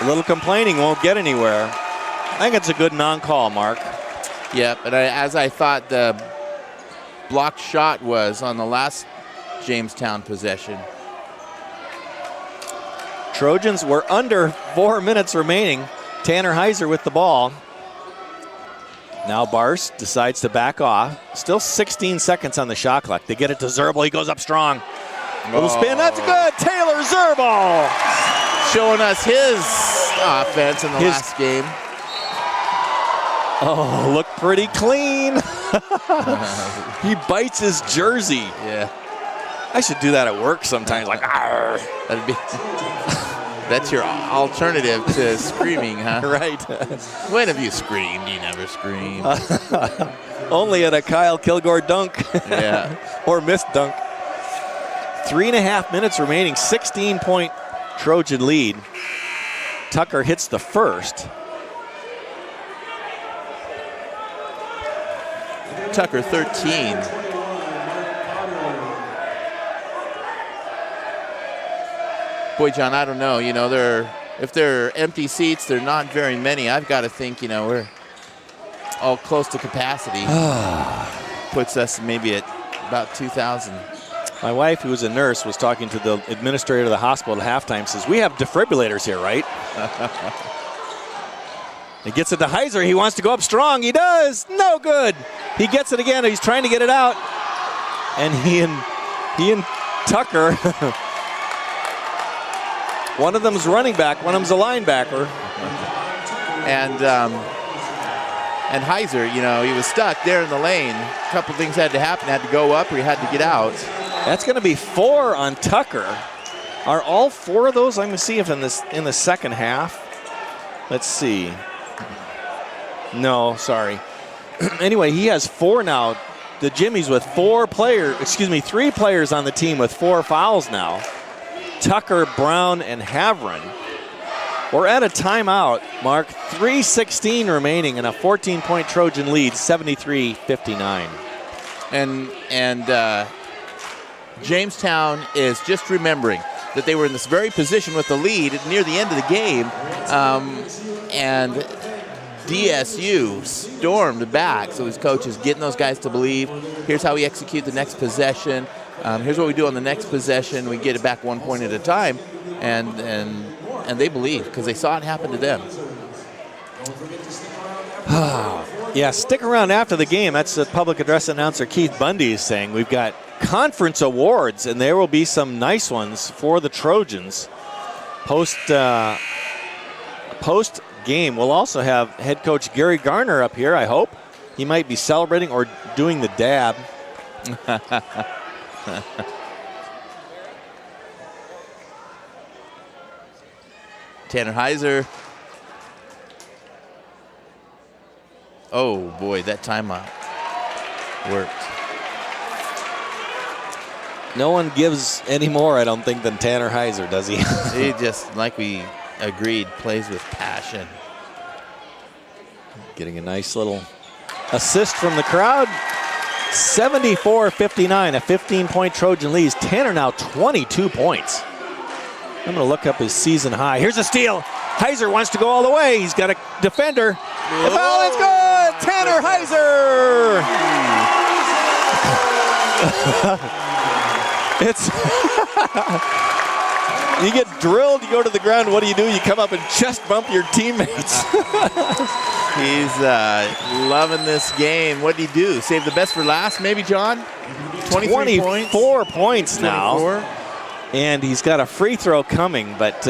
A little complaining, won't get anywhere. I think it's a good non-call, Mark. Yeah, but as I thought the blocked shot was on the last Jamestown possession. Trojans were under 4 minutes remaining. Tanner Heiser with the ball. Now Barse decides to back off. Still 16 seconds on the shot clock. They get it to Zerbal. He goes up strong. Little spin. That's good. Taylor Zerbal. Showing us his offense in the last game. Oh, looked pretty clean. He bites his jersey. Yeah. I should do that at work sometimes. Like, arr. That'd be. That's your alternative to screaming, huh? Right. When have you screamed? You never scream. Only at a Kyle Kilgore dunk. Yeah. Or missed dunk. 3.5 minutes remaining. 16-point Trojan lead. Tucker hits the first. Tucker 13. Boy, John, I don't know. You know, if there are empty seats, there are not very many. I've got to think, you know, we're all close to capacity. Puts us maybe at about 2,000. My wife, who was a nurse, was talking to the administrator of the hospital at halftime, says, we have defibrillators here, right? He gets it to Heiser. He wants to go up strong. He does. No good. He gets it again. He's trying to get it out. And he and Tucker, one of them's running back, one of them's a linebacker. And Heiser, you know, he was stuck there in the lane. A couple things had to happen. Had to go up or he had to get out. That's going to be 4 on Tucker. Are all 4 of those? I'm going to see if in the second half. Let's see. No, sorry. Anyway, he has 4 now. The Jimmies with 3 players on the team with 4 fouls now. Tucker, Brown, and Havren. We're at a timeout, Mark. 3:16 remaining and a 14-point Trojan lead, 73-59. And Jamestown is just remembering that they were in this very position with the lead near the end of the game, and DSU stormed back. So his coach is getting those guys to believe. Here's how we execute the next possession. Here's what we do on the next possession. We get it back 1 point at a time, and they believe because they saw it happen to them. Yeah, stick around after the game. That's the public address announcer Keith Bundy is saying. We've got conference awards, and there will be some nice ones for the Trojans. Post game, we'll also have head coach Gary Garner up here, I hope. He might be celebrating or doing the dab. Tanner Heiser. Oh, boy, that timeout worked. No one gives any more, I don't think, than Tanner Heiser, does he? He just, like we agreed, plays with passion. Getting a nice little assist from the crowd. 74-59, a 15-point Trojan lead. Tanner now 22 points. I'm going to look up his season high. Here's a steal. Heiser wants to go all the way. He's got a defender. The foul is good. Tanner Heiser. It's you get drilled, you go to the ground. What do? You come up and chest bump your teammates. He's loving this game. What did he do? Save the best for last, maybe, John? 24 points now. 24. And he's got a free throw coming, but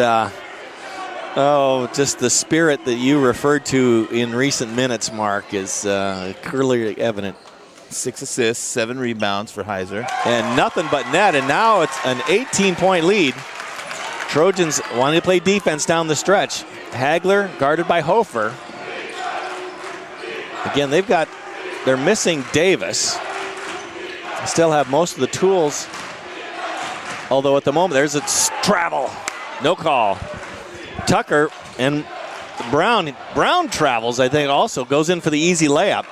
just the spirit that you referred to in recent minutes, Mark, is clearly evident. 6 assists, 7 rebounds for Heiser. And nothing but net, and now it's an 18-point lead. Trojans wanting to play defense down the stretch. Hagler guarded by Hofer. Again, they're missing Davis. Still have most of the tools. Although at the moment, there's a travel. No call. Tucker and Brown travels, I think, also goes in for the easy layup.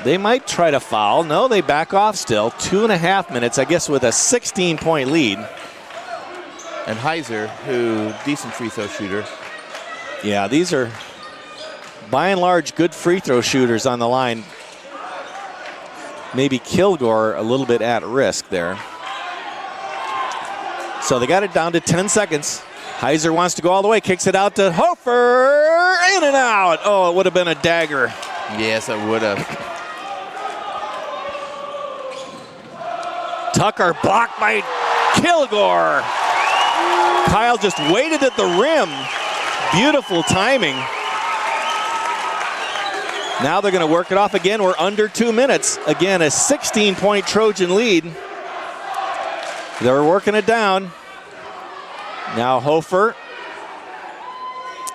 They might try to foul. No, they back off still. 2.5 minutes, I guess, with a 16-point lead. And Heiser, who, decent free throw shooter. Yeah, these are, by and large, good free throw shooters on the line. Maybe Kilgore a little bit at risk there. So they got it down to 10 seconds. Heiser wants to go all the way, kicks it out to Hofer, in and out. Oh, it would have been a dagger. Yes, it would have. Tucker blocked by Kilgore. Kyle just waited at the rim. Beautiful timing. Now they're going to work it off again. We're under 2 minutes. Again, a 16-point Trojan lead. They're working it down. Now Hofer.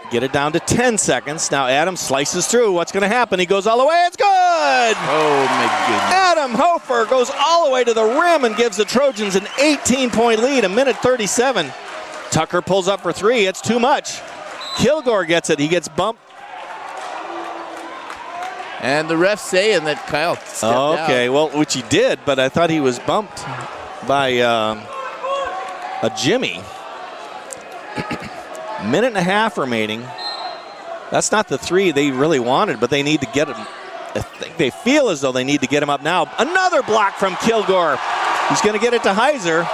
Get it down to 10 seconds. Now Adams slices through. What's going to happen? He goes all the way. It's good! Oh, my goodness. Adam Hofer goes all the way to the rim and gives the Trojans an 18-point lead, 1:37. Tucker pulls up for 3. It's too much. Kilgore gets it. He gets bumped. And the ref's saying that Kyle stepped out. Okay, well, which he did, but I thought he was bumped by a Jimmy. Minute and a half remaining. That's not the 3 they really wanted, but they need to get him. I think they feel as though they need to get him up now. Another block from Kilgore. He's going to get it to Heiser.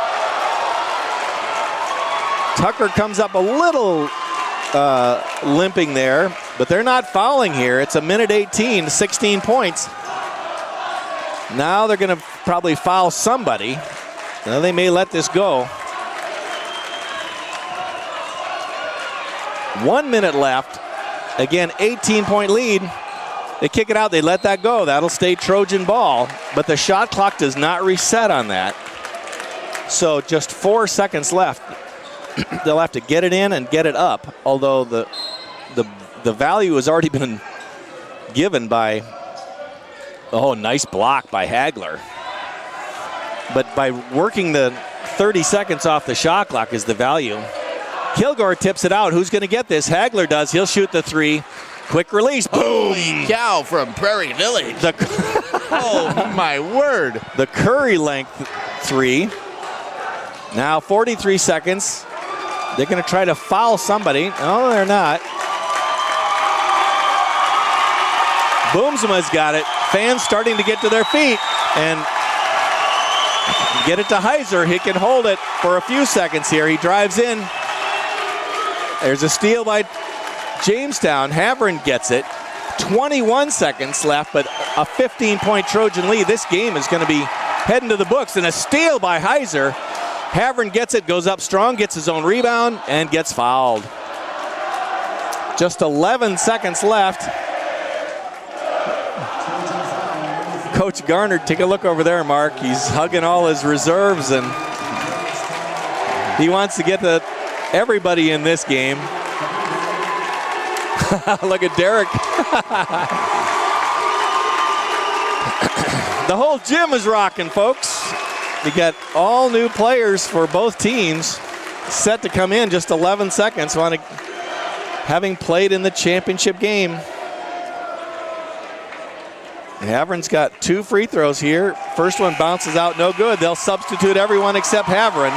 Tucker comes up a little limping there, but they're not fouling here. It's 1:18, 16 points. Now they're going to probably foul somebody. Now they may let this go. 1 minute left. Again, 18-point lead. They kick it out. They let that go. That'll stay Trojan ball. But the shot clock does not reset on that. So just 4 seconds left. They'll have to get it in and get it up. Although the value has already been given by, oh, nice block by Hagler. But by working the 30 seconds off the shot clock is the value. Kilgore tips it out. Who's going to get this? Hagler does. He'll shoot the 3. Quick release. Boom! Holy cow from Prairie Village. Oh, my word. The Curry length 3. Now 43 seconds. They're going to try to foul somebody. No, they're not. Boomsma's got it. Fans starting to get to their feet. And get it to Heiser. He can hold it for a few seconds here. He drives in. There's a steal by Jamestown. Havern gets it. 21 seconds left, but a 15-point Trojan lead. This game is going to be heading to the books. And a steal by Heiser. Havern gets it, goes up strong, gets his own rebound, and gets fouled. Just 11 seconds left. Coach Garner, take a look over there, Mark. He's hugging all his reserves, and he wants to get the everybody in this game. Look at Derek. The whole gym is rocking, folks. You got all new players for both teams set to come in just 11 seconds, having played in the championship game. Haverin's got 2 free throws here. First one bounces out, no good. They'll substitute everyone except Haverin.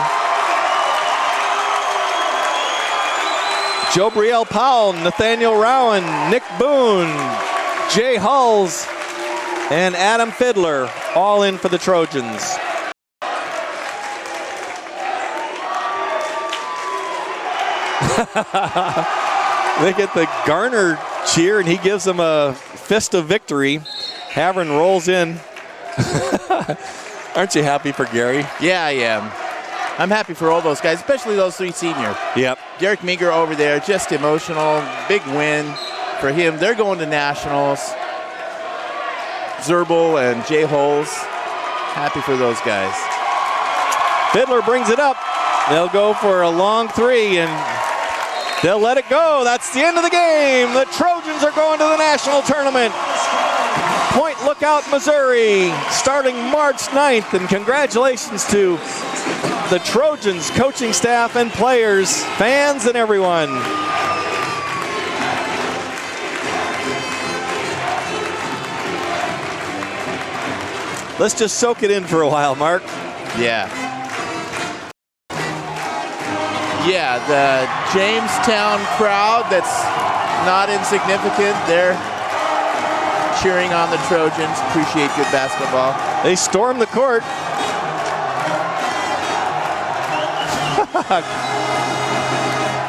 Jobriel Powell, Nathaniel Rowan, Nick Boone, Jay Hulls, and Adam Fiddler, all in for the Trojans. They get the Garner cheer, and he gives them a fist of victory. Haverin rolls in. Aren't you happy for Gary? Yeah, I am. I'm happy for all those guys, especially those 3 seniors. Yep. Derek Meager over there, just emotional. Big win for him. They're going to nationals. Zerbel and Jay Holes. Happy for those guys. Fiddler brings it up. They'll go for a long 3, and they'll let it go. That's the end of the game. The Trojans are going to the national tournament. Point Lookout, Missouri, starting March 9th. And congratulations to the Trojans, coaching staff and players, fans and everyone. Let's just soak it in for a while, Mark. Yeah. Yeah, the Jamestown crowd, that's not insignificant. They're cheering on the Trojans. Appreciate good basketball. They storm the court.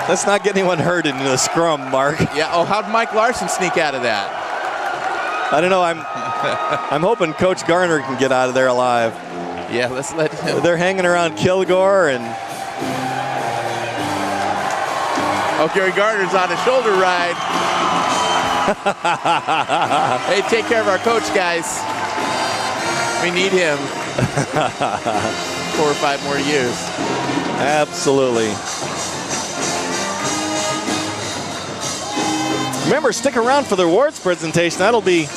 Let's not get anyone hurt in the scrum, Mark. Yeah. Oh, how'd Mike Larson sneak out of that? I don't know. I'm hoping Coach Garner can get out of there alive. Yeah, let's let him. They're hanging around Kilgore and. Oh, Gary Garner's on a shoulder ride. Hey, take care of our coach, guys. We need him. 4 or 5 more years. Absolutely. Remember, stick around for the awards presentation. That'll be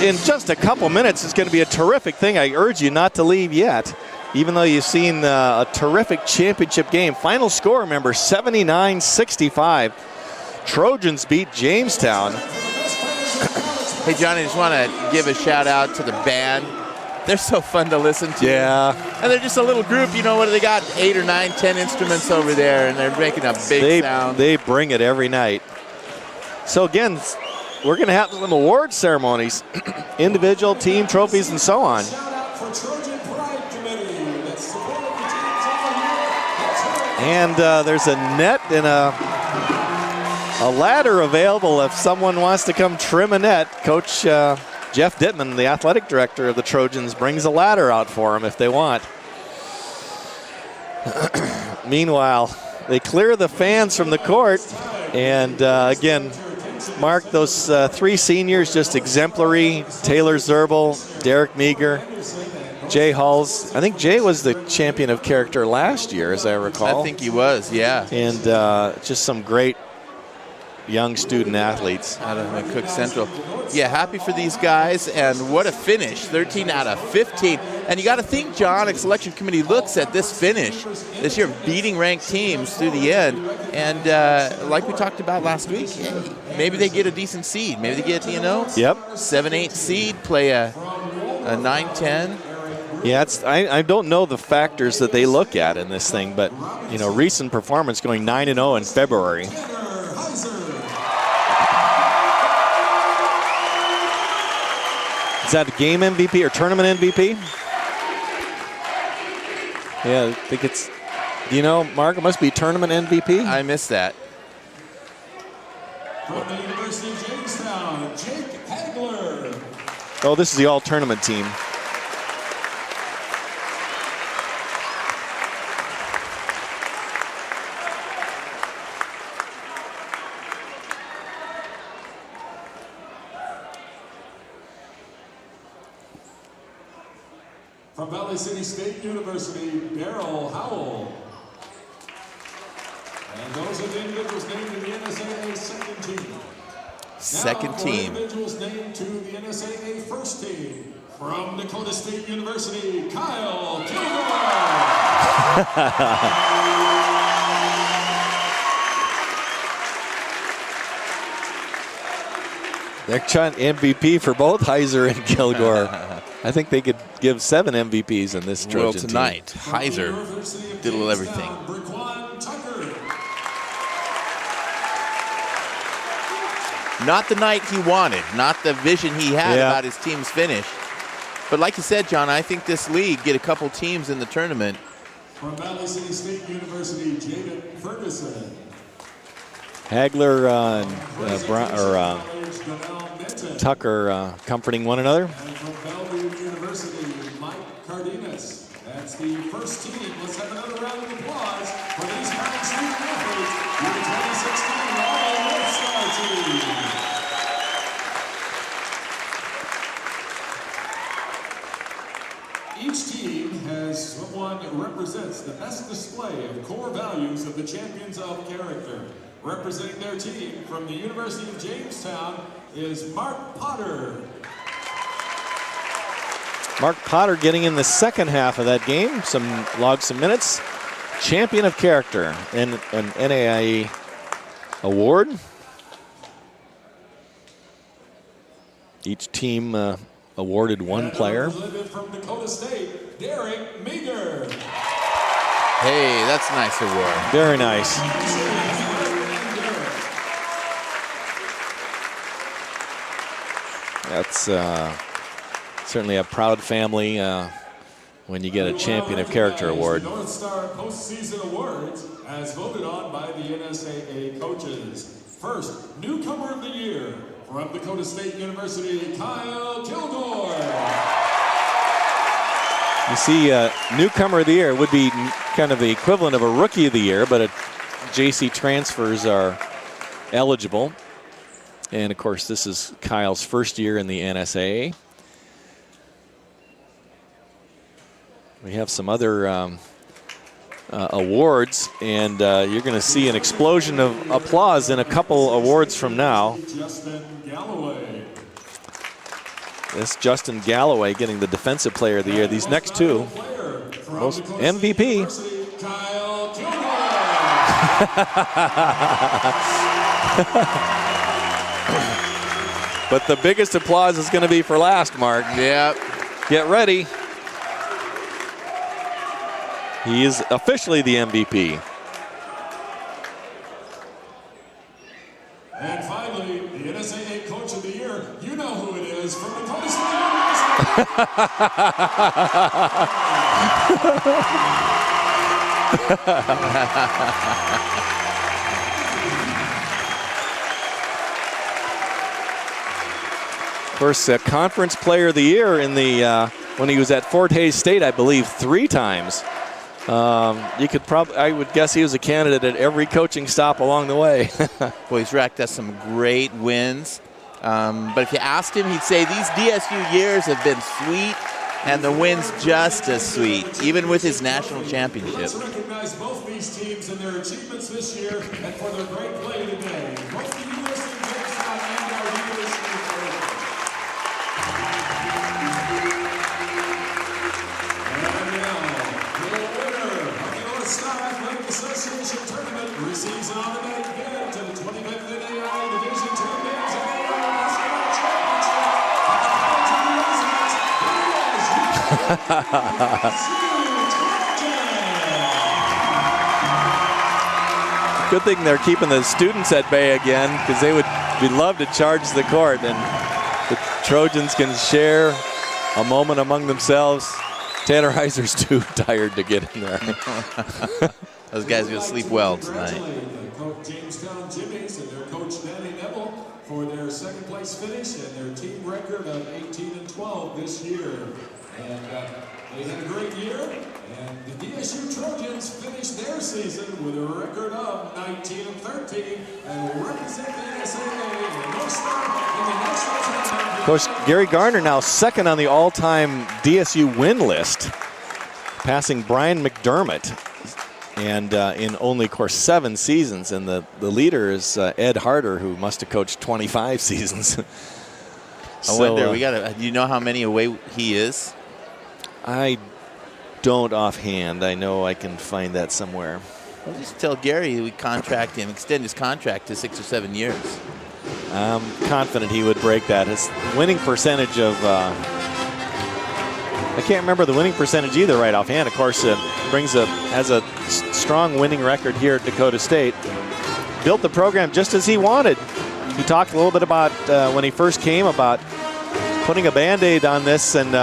in just a couple minutes. It's going to be a terrific thing. I urge you not to leave yet, even though you've seen a terrific championship game. Final score, remember, 79-65. Trojans beat Jamestown. Hey, Johnny, I just want to give a shout out to the band. They're so fun to listen to. Yeah. And they're just a little group. You know what? They got 8 or 9, 10 instruments over there, and they're making a big sound. They bring it every night. So again, we're going to have some award ceremonies, individual, team trophies, and so on. And there's a net and a ladder available if someone wants to come trim a net. Coach Jeff Dittman, the athletic director of the Trojans, brings a ladder out for them if they want. Meanwhile, they clear the fans from the court. And again, Mark, those 3 seniors just exemplary. Taylor Zerbel, Derek Meager, Jay Hulls. I think Jay was the champion of character last year, as I recall. I think he was, yeah. And just some great young student athletes. Out of Cook Central. Yeah, happy for these guys, and what a finish, 13 out of 15. And you got to think, John, the selection committee looks at this finish this year, beating ranked teams through the end, and like we talked about last week, maybe they get a decent seed. Maybe they get, 7-8 seed, play a 9-10. Yeah, I don't know the factors that they look at in this thing, but, recent performance going 9-0 in February. Is that a game MVP or tournament MVP? Yeah, I think it's, Mark, it must be tournament MVP. I missed that. From the University of Jamestown, Jake Hagler. Oh, this is the all-tournament team. From Valley City State University, Daryl Howell. those are the individuals named in the NSAA second team. Second now, for team. individuals named to the NSAA first team. From Dakota State University, Kyle Kilgore. They're trying MVP for both Heiser and Kilgore. I think they could give 7 MVPs in this Trojan Well, team. tonight, Heiser did a little everything. Not the night he wanted, not the vision he had about his team's finish. But like you said, John, I think this league, get a couple teams in the tournament. From Valley City State University, Jaden Ferguson. Hagler Tucker comforting one another. And from Bellevue University, Mike Cardenas. That's the first team. Let's have another round of applause for these fine student athletes with the 2016 All-Star team. Each team has someone that represents the best display of core values of the champions of character. Representing their team from the University of Jamestown is Mark Potter. Mark Potter getting in the second half of that game, some minutes. Champion of character and an NAIA award. Each team awarded one player. From Dakota State, Derek Meager. Hey, that's a nice award. Very nice. That's certainly a proud family when you get a Champion of Character award. The North Star Postseason Awards, as voted on by the NSAA coaches. First, Newcomer of the Year from Dakota State University, Kyle Kilgore. You see, Newcomer of the Year would be kind of the equivalent of a Rookie of the Year, but JC transfers are eligible. And of course, this is Kyle's first year in the NSAA. We have some other awards, and you're going to see an explosion of applause in a couple awards from now. Justin Galloway. This Justin Galloway getting the Defensive Player of the Year. These next two, most MVP. Kyle But the biggest applause is going to be for last, Mark. Yep. Get ready. He is officially the MVP. And finally, the NSAA Coach of the Year, you know who it is, from Dakota State Of course, Conference Player of the Year in the when he was at Fort Hays State, I believe, 3 times. You could probably, I would guess he was a candidate at every coaching stop along the way. Well, he's racked up some great wins. But if you asked him, he'd say these DSU years have been sweet, and the wins just as sweet, even with his national championship. Let's recognize both these teams and their achievements this year and for their great play today. Both the University of Jamestown and our University of Florida. And now, the winner of the North Star Athletic Association Tournament receives an automatic bid to the 25th NAIA Division II Men's and Women's Basketball Championship at the Fountain Residence. Good thing they're keeping the students at bay again, because they would love to charge the court, and the Trojans can share a moment among themselves. Tanner Heiser's too tired to get in there. Those guys are going to sleep well tonight. Jamestown Jimmies and their coach Danny Neville for their second place finish and their team record of 18-12 this year. And they had a great year, and the DSU Trojans finished their season with a record of 19-13 and will represent the NSAA and the North Star in the national tournament. Of course, Gary Garner now second on the all-time DSU win list, passing Brian McDermott. And in only, of course, 7 seasons. And the leader is Ed Harder, who must have coached 25 seasons. I wonder, do you know how many away he is? I don't offhand. I know I can find that somewhere. Well, just tell Gary we contract him, extend his contract to 6 or 7 years. I'm confident he would break that. His winning percentage of, I can't remember the winning percentage either right offhand. Of course, has a strong winning record here at Dakota State. Built the program just as he wanted. He talked a little bit about when he first came about putting a Band-Aid on this and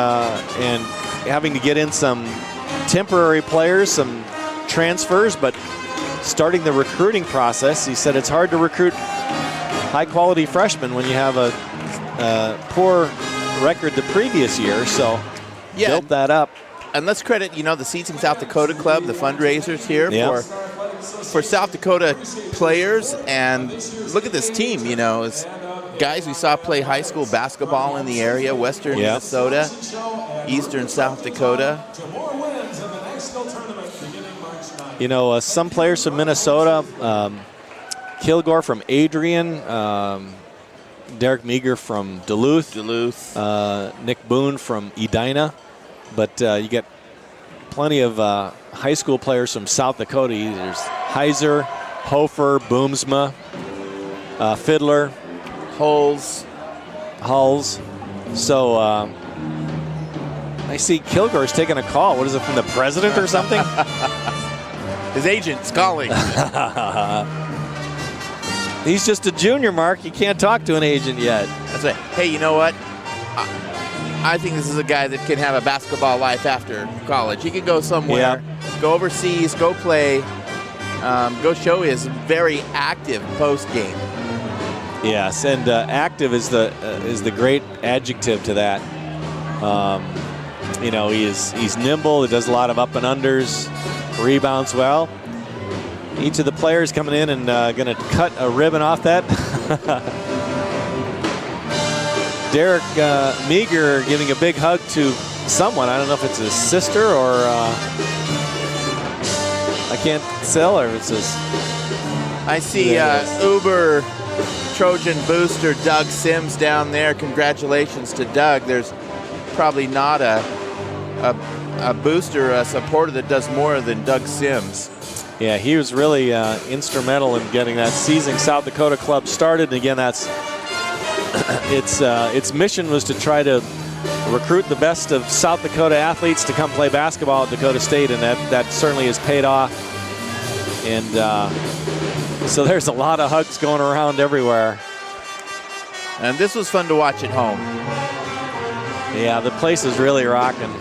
having to get in some temporary players, some transfers, but starting the recruiting process. He said it's hard to recruit high-quality freshmen when you have a poor record the previous year, so built that up. And let's credit, the Seating South Dakota Club, the fundraisers here for South Dakota players. And look at this team, it's guys we saw play high school basketball in the area, Western Minnesota, Eastern South Dakota. Some players from Minnesota, Kilgore from Adrian, Derek Meager from Duluth, Nick Boone from Edina. But you get plenty of high school players from South Dakota. There's Heiser, Hofer, Boomsma, Fiddler, Hulls. So I see Kilgore's taking a call. What is it, from the president or something? His agent's calling. He's just a junior, Mark. You can't talk to an agent yet. That's right. Hey, you know what? I think this is a guy that can have a basketball life after college. He could go somewhere, go overseas, go play, go show his very active post-game. Yes, and active is the great adjective to that. He's nimble. He does a lot of up and unders, rebounds well. Each of the players coming in and going to cut a ribbon off that. Derek Meager giving a big hug to someone. I don't know if it's his sister or I can't tell, or it's his. I see Uber Trojan booster Doug Sims down there. Congratulations to Doug. There's probably not a booster, a supporter that does more than Doug Sims. Yeah, he was really instrumental in getting that Seizing South Dakota club started. And again, that's its mission was to try to recruit the best of South Dakota athletes to come play basketball at Dakota State, and that certainly has paid off. And so there's a lot of hugs going around everywhere. And this was fun to watch at home. Yeah, the place is really rocking.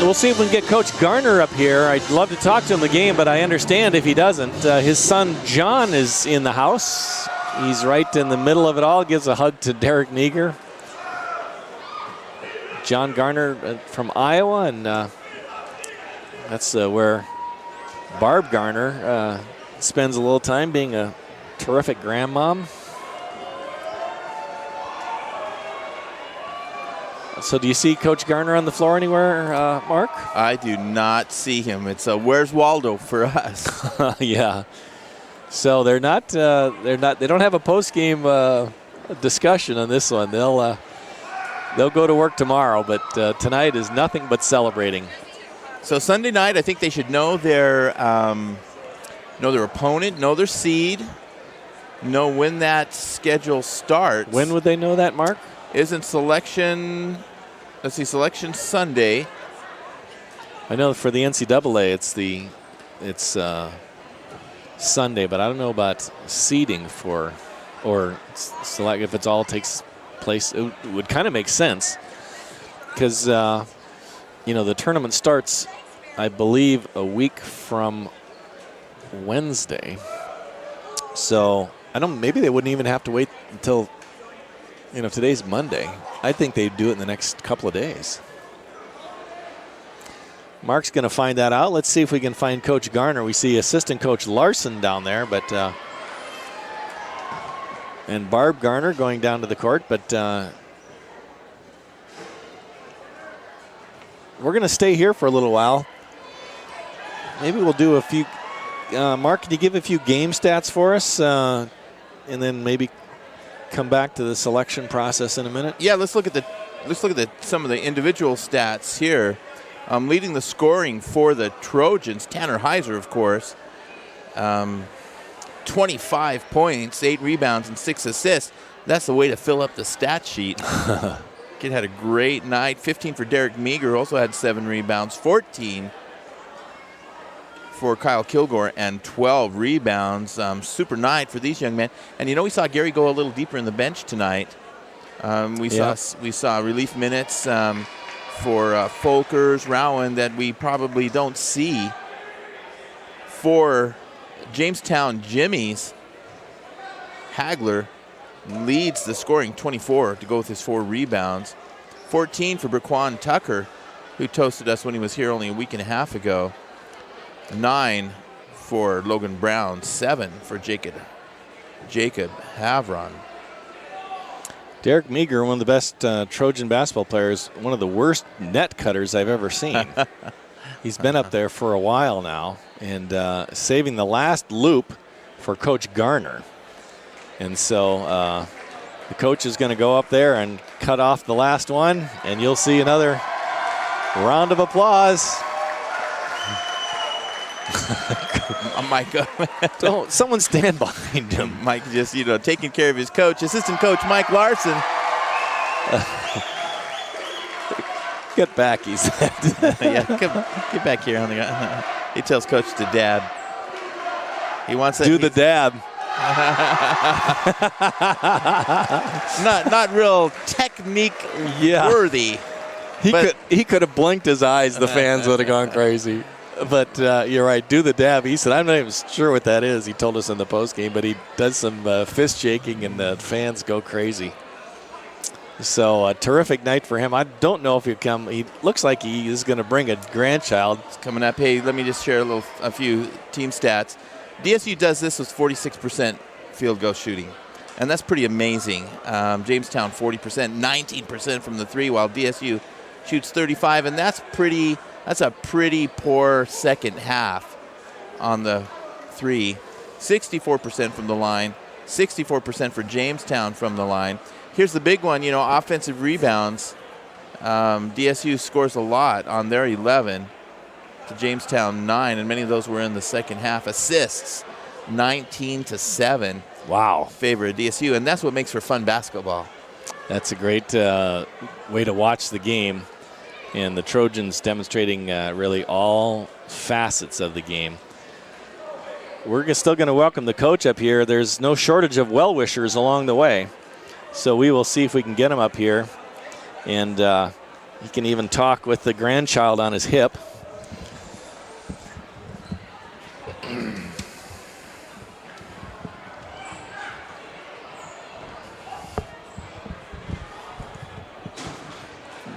We'll see if we can get Coach Garner up here. I'd love to talk to him the game, but I understand if he doesn't. His son John is in the house. He's right in the middle of it all. Gives a hug to Derek Meager. John Garner from Iowa, and that's where Barb Garner spends a little time, being a terrific grandmom. So do you see Coach Garner on the floor anywhere, Mark? I do not see him. It's a where's Waldo for us. Yeah. So they don't have a post-game discussion on this one. They'll go to work tomorrow, but tonight is nothing but celebrating. So Sunday night, I think they should know their opponent, know their seed, know when that schedule starts. When would they know that, Mark? Isn't selection, let's see, selection Sunday. I know for the NCAA it's Sunday, but I don't know about seeding or select if it's all takes place. It would kind of make sense because the tournament starts, I believe, a week from Wednesday. So maybe they wouldn't even have to wait until. Today's Monday. I think they'd do it in the next couple of days. Mark's going to find that out. Let's see if we can find Coach Garner. We see assistant coach Larson down there, but and Barb Garner going down to the court, but we're going to stay here for a little while. Maybe we'll do a few. Mark, can you give a few game stats for us, and then maybe come back to the selection process in a minute? Yeah, let's look at some of the individual stats here. Leading the scoring for the Trojans, Tanner Heiser, of course. 25 points, 8 rebounds, and 6 assists. That's the way to fill up the stat sheet. Kid had a great night. 15 for Derek Meager, also had 7 rebounds. 14 for Kyle Kilgore and 12 rebounds. Super night for these young men. And we saw Gary go a little deeper in the bench tonight. We saw relief minutes for Folkers, Rowan that we probably don't see. For Jamestown Jimmy's, Hagler leads the scoring, 24 to go with his 4 rebounds. 14 for Braquan Tucker, who toasted us when he was here only a week and a half ago. 9 for Logan Brown, 7 for Jacob Havron. Derek Meager, one of the best Trojan basketball players, one of the worst net cutters I've ever seen. He's been up there for a while now and saving the last loop for Coach Garner. And so the coach is going to go up there and cut off the last one, and you'll see another round of applause. Mike, don't someone stand behind him. Mike just, taking care of his coach, assistant coach Mike Larson. Get back, he said. Yeah, get back here. He tells coach to dab. He wants that. Do the dab. not real technique worthy. He could have blinked his eyes. The fans would have gone crazy. But you're right. Do the dab. He said, I'm not even sure what that is. He told us in the postgame, but he does some fist shaking, and the fans go crazy. So a terrific night for him. I don't know if he'll come. He looks like he is going to bring a grandchild. It's coming up. Hey, let me just share a few team stats. DSU does this with 46% field goal shooting, and that's pretty amazing. Jamestown 40%, 19% from the 3, while DSU shoots 35, and that's a pretty poor second half on the 3. 64% from the line, 64% for Jamestown from the line. Here's the big one, offensive rebounds. DSU scores a lot on their 11 to Jamestown 9, and many of those were in the second half. Assists, 19-7. Wow. Favor of DSU, and that's what makes for fun basketball. That's a great way to watch the game. And the Trojans demonstrating really all facets of the game. We're still going to welcome the coach up here. There's no shortage of well-wishers along the way. So we will see if we can get him up here. And he can even talk with the grandchild on his hip.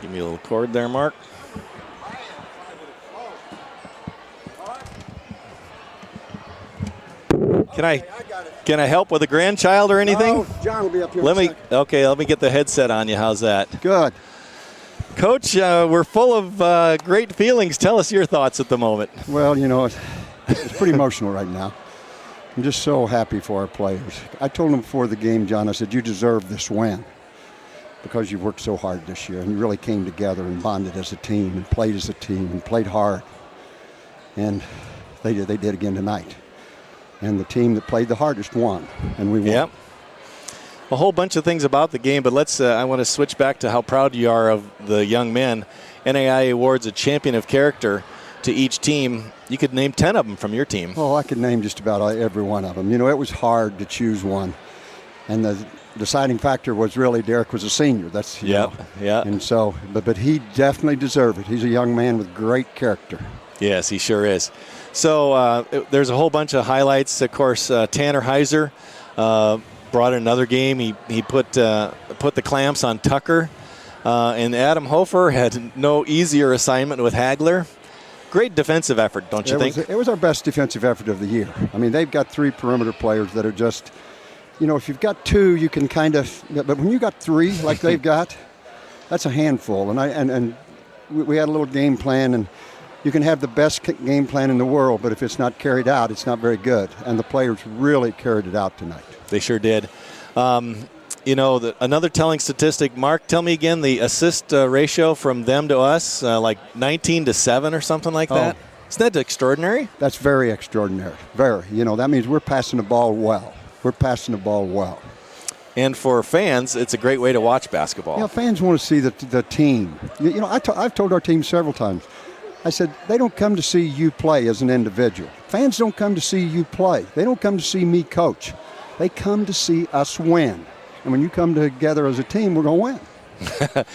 Give me a little cord there, Mark. Can I help with a grandchild or anything? Oh, John will be up here. Let me get the headset on you. How's that? Good. Coach, we're full of great feelings. Tell us your thoughts at the moment. Well, it's pretty emotional right now. I'm just so happy for our players. I told them before the game, John, I said, you deserve this win because you worked so hard this year and you really came together and bonded as a team and played as a team and played hard. And they did again tonight. And the team that played the hardest won, and we won. Yep. A whole bunch of things about the game, but I want to switch back to how proud you are of the young men. NAIA awards a champion of character to each team. You could name 10 of them from your team. Oh, I could name just about every one of them. It was hard to choose one. And the deciding factor was really Derek was a senior. That's, yeah. And so, but he definitely deserved it. He's a young man with great character. Yes, he sure is. So there's a whole bunch of highlights. Of course, Tanner Heiser brought another game. He put the clamps on Tucker. And Adam Hofer had no easier assignment with Hagler. Great defensive effort, don't you think? It was our best defensive effort of the year. I mean, they've got 3 perimeter players that are just if you've got 2, you can kind of, but when you got 3 like they've got, that's a handful. And we had a little game plan, and you can have the best game plan in the world, but if it's not carried out, it's not very good. And the players really carried it out tonight. They sure did. Another telling statistic, Mark, tell me again the assist ratio from them to us, like 19-7 or something like that. Isn't that extraordinary? That's very extraordinary. Very. That means we're passing the ball well. And for fans, it's a great way to watch basketball. Fans want to see the team. I've told our team several times, I said, they don't come to see you play as an individual. Fans don't come to see you play. They don't come to see me coach. They come to see us win. And when you come together as a team, we're going to win.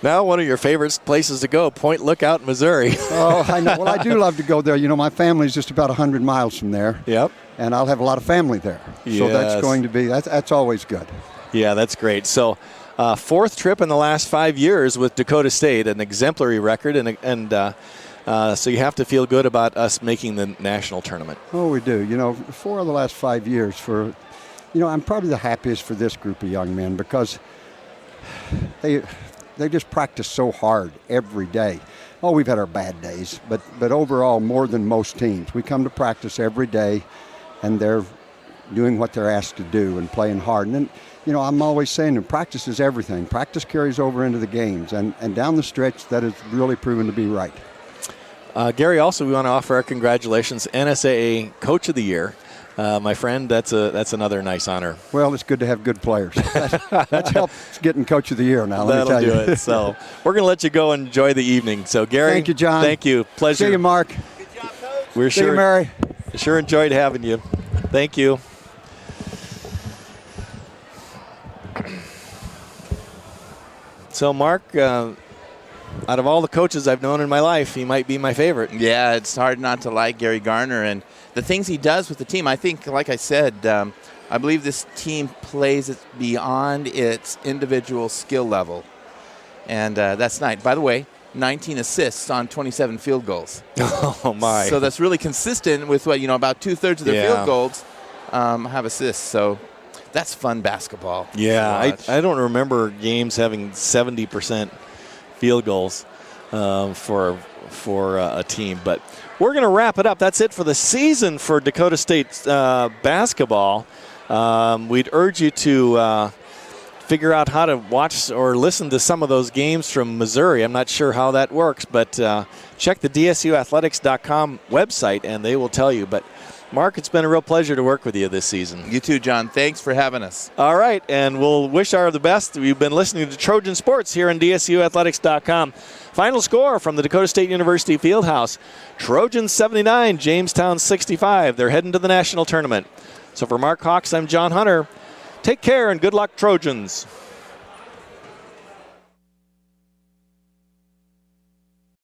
Now one of your favorite places to go, Point Lookout, Missouri. Oh, I know. Well, I do love to go there. My family's just about 100 miles from there. Yep. And I'll have a lot of family there. Yes. So that's going to be, that's always good. Yeah, that's great. So 4th trip in the last 5 years with Dakota State, an exemplary record, and so you have to feel good about us making the national tournament. Oh, we do. 4 of the last 5 years I'm probably the happiest for this group of young men because they just practice so hard every day. Oh, we've had our bad days, but overall more than most teams. We come to practice every day, and they're doing what they're asked to do and playing hard. And then, I'm always saying that practice is everything. Practice carries over into the games, and down the stretch, that has really proven to be right. Gary, also we want to offer our congratulations, NSAA Coach of the Year. My friend, that's another nice honor. Well, it's good to have good players. That's helped getting Coach of the Year now. That'll do it. So we're going to let you go and enjoy the evening. So Gary, thank you, John. Thank you. Pleasure. See you, Mark. Good job, Coach. See you, Mary. Sure enjoyed having you. Thank you. So Mark, out of all the coaches I've known in my life, he might be my favorite. Yeah, it's hard not to like Gary Garner and the things he does with the team. I think, like I said, I believe this team plays it beyond its individual skill level. And that's nice. By the way, 19 assists on 27 field goals. Oh, my. So that's really consistent with what, about 2/3 of their field goals have assists. So that's fun basketball. Yeah, I don't remember games having 70% field goals for a team. But we're going to wrap it up. That's it for the season for Dakota State basketball. We'd urge you to figure out how to watch or listen to some of those games from Missouri. I'm not sure how that works, but check the DSUathletics.com website, and they will tell you. But Mark, it's been a real pleasure to work with you this season. You too, John. Thanks for having us. All right, and we'll wish our the best. We've been listening to Trojan Sports here on DSUathletics.com. Final score from the Dakota State University Fieldhouse. Trojans 79, Jamestown 65. They're heading to the national tournament. So for Mark Hawks, I'm John Hunter. Take care and good luck, Trojans.